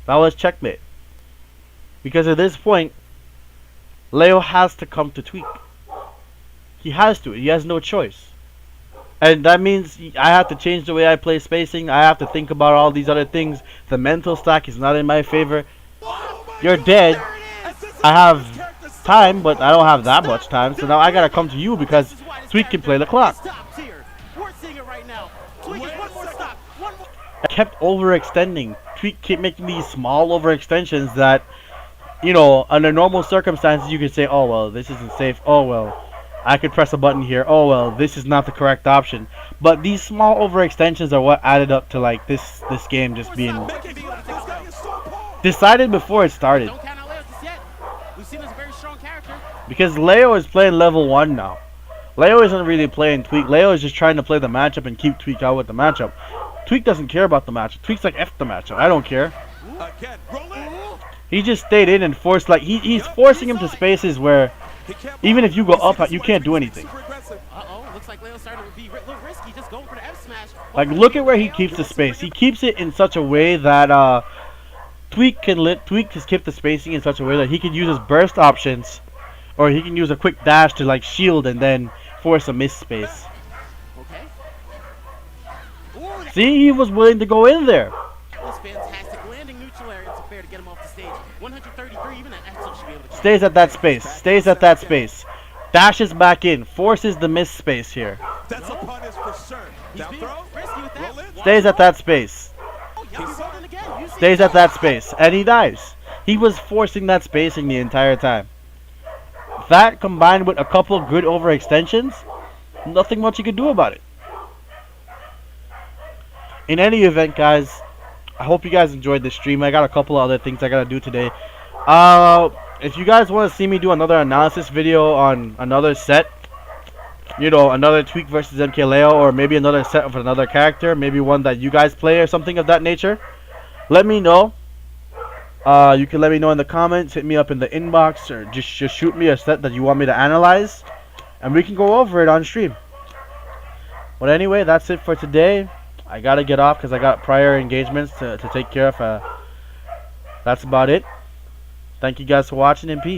That was checkmate. Because at this point, Leo has to come to Tweak. He has to. He has no choice. And that means I have to change the way I play spacing. I have to think about all these other things. The mental stack is not in my favor. You're dead. I have time, but I don't have that much time. So now I gotta come to you because Tweak can play the clock. I kept overextending. Tweak kept making these small overextensions that, you know, under normal circumstances you could say, oh well, this isn't safe. Oh well, I could press a button here. Oh well, this is not the correct option. But these small overextensions are what added up to like this game just being decided before it started. Because Leo is playing level 1 now. Leo isn't really playing Tweak. Leo is just trying to play the matchup and keep Tweak out with the matchup. Tweak doesn't care about the matchup. Tweak's like, F the matchup. I don't care. He just stayed in and forced, like, he's forcing him to spaces where even if you go up, you can't do anything. Looks like Leo started to be a little risky, just going for the F smash. Like, look at where he keeps the space. He keeps it in such a way that Tweak has kept the spacing in such a way that he can use his burst options, or he can use a quick dash to like shield and then force a miss space. Okay. See, he was willing to go in there. That was fantastic. Landing neutral area to fair to get him off the stage. 133, even at Axel should be able to. Stays at that space. Stays at that space. Dashes back in. Forces the miss space here. That's a punish for sure. Down throw. Stays at that space. Stays at that space. And he dies. He was forcing that spacing the entire time. That combined with a couple of good overextensions, nothing much you could do about it. In any event, guys, I hope you guys enjoyed this stream. I got a couple of other things I gotta do today. If you guys want to see me do another analysis video on another set, you know, another Tweak versus MKLeo, or maybe another set of another character, maybe one that you guys play or something of that nature, let me know. You can let me know in the comments, hit me up in the inbox, or just shoot me a set that you want me to analyze, and we can go over it on stream. But anyway, that's it for today. I gotta get off because I got prior engagements to take care of. That's about it. Thank you guys for watching, and peace.